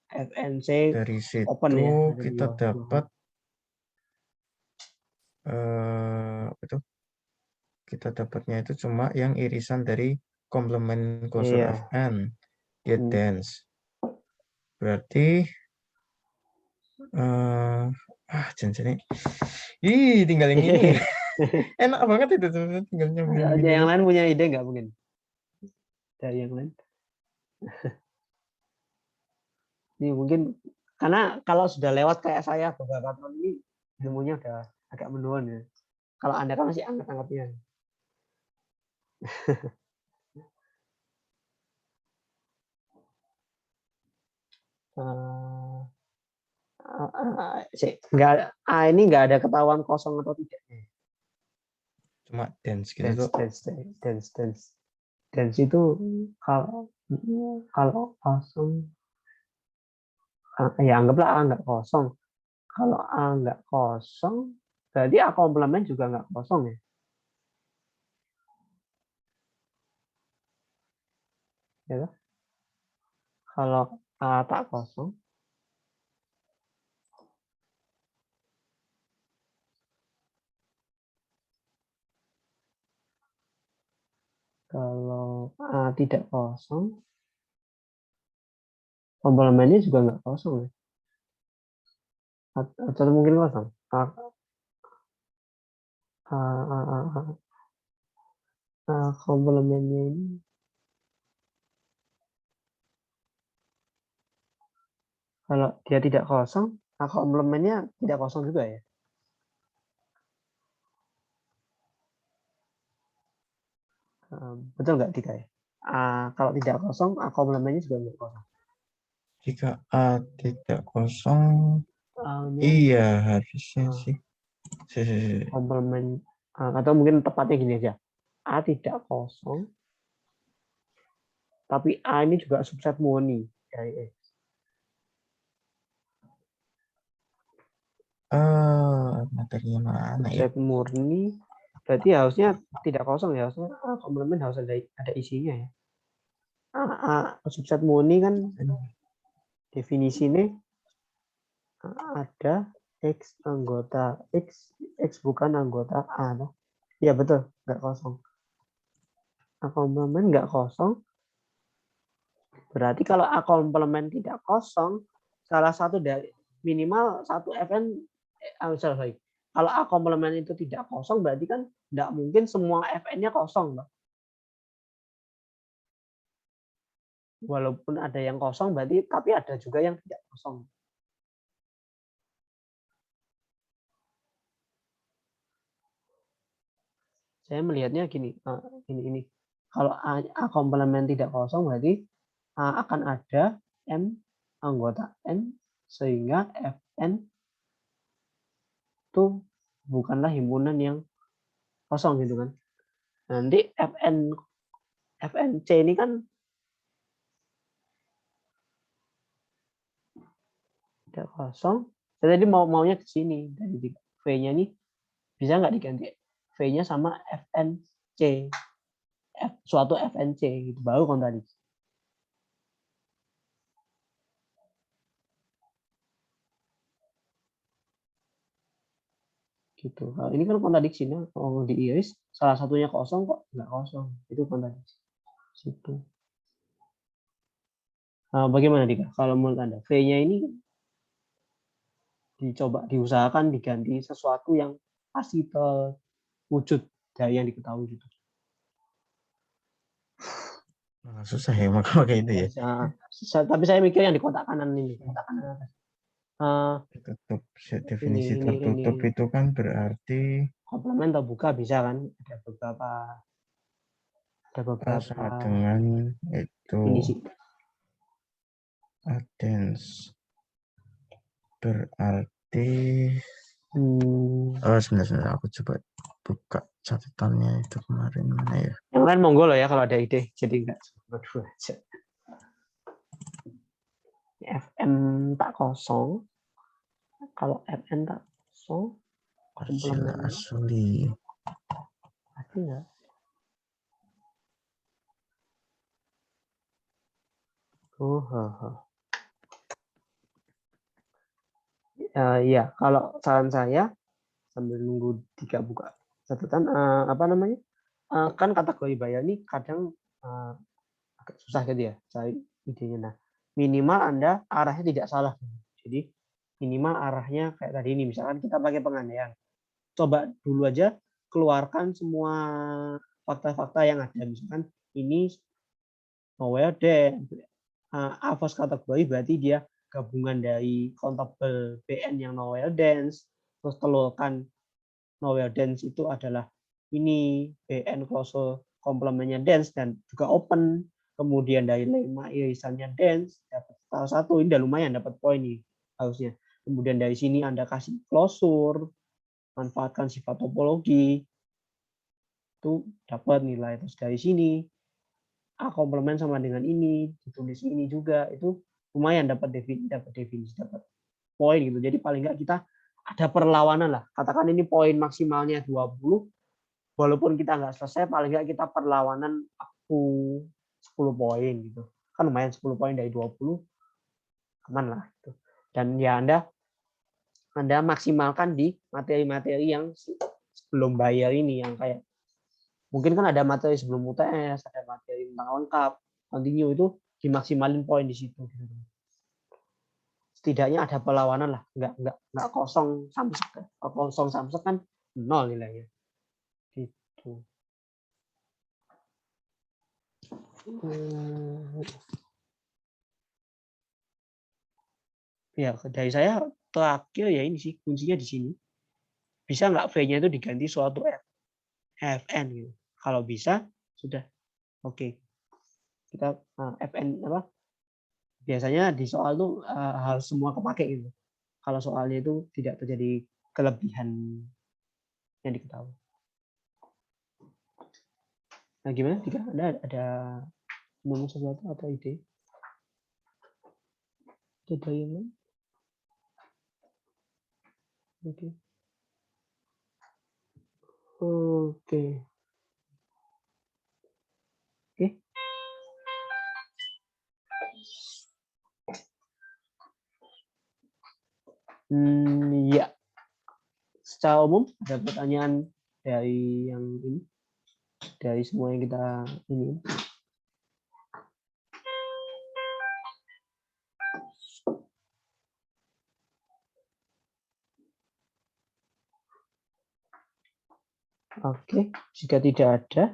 FNC Dari situ open ya. Ada kita dua. dapat apa itu? Kita dapatnya itu cuma yang irisan dari komplement closure Iya. Fn. Dia Hmm. dense. Berarti jenis ini. Ih, tinggal yang ini. Enak banget itu tinggal nyambil Ada yang lain punya ide nggak mungkin? Dari yang lain? Ini mungkin karena kalau sudah lewat kayak saya beberapa tahun ini ilmunya udah agak menurun ya. Kalau Anda kan masih anget-angetnya. Ini nggak ada ketahuan kosong atau tidak. Cuma dense gitu tuh. Dense itu kalau kosong, ya anggaplah A nggak kosong. Kalau A nggak kosong, berarti A komplement juga nggak kosong ya. Ya, kalau A tak kosong, kalau A tidak kosong, komplemennya juga nggak kosong ya. Atau mungkin kosong. Komplemennya ini kalau dia tidak kosong, komplemennya tidak kosong juga ya. Betul nggak Dika ya? Kalau tidak kosong, komplemennya juga nggak kosong. Jika A tidak kosong, iya harusnya sih. Komplement atau mungkin tepatnya gini aja. A tidak kosong, tapi A ini juga subset murni dari X. Materinya mana ya? Subset murni berarti harusnya tidak kosong ya, harusnya komplement harus ada isinya ya. Subset murni kan definisinya ada X anggota X bukan anggota A. Iya betul, nggak kosong. Komplement nggak kosong. Berarti kalau A komplement tidak kosong, salah satu dari minimal satu Fn, sorry. Kalau A komplement itu tidak kosong, berarti kan tidak mungkin semua Fn-nya kosong. Walaupun ada yang kosong, berarti tapi ada juga yang tidak kosong. Saya melihatnya gini, ini. Kalau A komplement tidak kosong, berarti akan ada M anggota N, sehingga Fn itu bukanlah himpunan yang kosong gitu kan. Nanti FNC ini kan tidak kosong. Saya tadi maunya ke sini. Dari V-nya ini bisa nggak diganti V-nya sama FNC. Suatu FNC gitu, baru kontradiksi. Gitu. Nah, ini kan kontradiksinya. Kalau diiris salah satunya kosong kok nggak kosong. Itu kontradiksi. Situ. Nah, bagaimana Dika? Kalau menurut Anda, V-nya ini diusahakan diganti sesuatu yang pasti terwujud dari yang diketahui gitu. Susah ya maka kayak itu ya. Tapi saya mikir yang di kotak kanan ini, kotak kanan atas. Tertutup, definisi tertutup itu kan berarti komplement terbuka bisa kan? Ada beberapa sama dengan itu definisi. Adens berarti sebentar aku coba buka catatannya itu kemarin mana ya. Yang lain monggo loh ya kalau ada ide, jadi enggak berdua aja. Fn tak kosong, kalau Fn tak kosong, Arcila asli. Pasti nggak? Iya, kalau saran saya sambil nunggu Dika buka catatan, apa namanya? Kan kategori bayar ini kadang agak susah gitu ya cari idenya. Nah, minimal Anda arahnya tidak salah. Jadi minimal arahnya kayak tadi ini, misalkan kita pakai pengandaian. Coba dulu aja keluarkan semua fakta-fakta yang ada. Misalkan ini Noel dan Avos kategori berarti dia gabungan dari countable BN yang Noel Dance, terus telurkan Noel Dance itu adalah ini BN closure komplementnya Dance dan juga open, kemudian dari lemma irisannya Dance dapat salah satu, ini udah lumayan dapat poin nih harusnya. Kemudian dari sini Anda kasih closure, manfaatkan sifat topologi, itu dapat nilai. Terus dari sini A komplement sama dengan ini, ditulis ini juga, itu lumayan dapat definisi, dapat poin gitu. Jadi paling nggak kita ada perlawanan lah. Katakan ini poin maksimalnya 20, walaupun kita nggak selesai, paling nggak kita perlawanan aku 10 poin gitu. Kan lumayan 10 poin dari 20, aman lah. Gitu. Dan ya Anda maksimalkan di materi-materi yang sebelum bayar ini, yang kayak mungkin kan ada materi sebelum UTS, ada materi tentang lengkap, continue, itu dimaksimalin poin di situ. Setidaknya ada perlawanan lah, nggak kosong samsek. Kalau kosong samsek kan 0 nilainya. Gitu. Ya dari saya terakhir ya ini sih kuncinya di sini. Bisa nggak V-nya itu diganti suatu FN gitu. Kalau bisa sudah oke. Kita FN apa? Biasanya di soal tuh hal semua kepake gitu. Kalau soalnya itu tidak terjadi kelebihan yang diketahui. Nah gimana? Jika Anda ada nemu sesuatu atau ide? Ada yang lain? Oke. Oke. Oke. Ya. Secara umum ada pertanyaan dari yang ini, dari semua yang kita ini. Oke, jika tidak ada,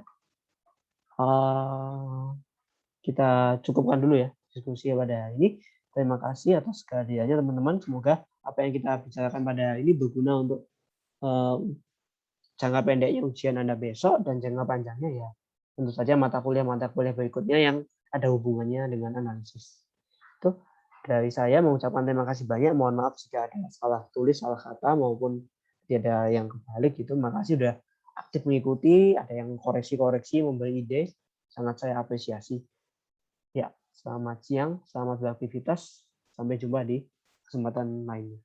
kita cukupkan dulu ya diskusi pada hari ini. Terima kasih atas kehadirannya teman-teman. Semoga apa yang kita bicarakan pada hari ini berguna untuk jangka pendeknya ujian Anda besok, dan jangka panjangnya ya tentu saja mata kuliah berikutnya yang ada hubungannya dengan analisis. Itu dari saya mengucapkan terima kasih banyak. Mohon maaf jika ada salah tulis, salah kata, maupun tidak ada yang kebalik gitu. Makasih sudah aktif mengikuti, ada yang koreksi-koreksi, memberi ide, sangat saya apresiasi. Ya, selamat siang, selamat beraktivitas. Sampai jumpa di kesempatan lainnya.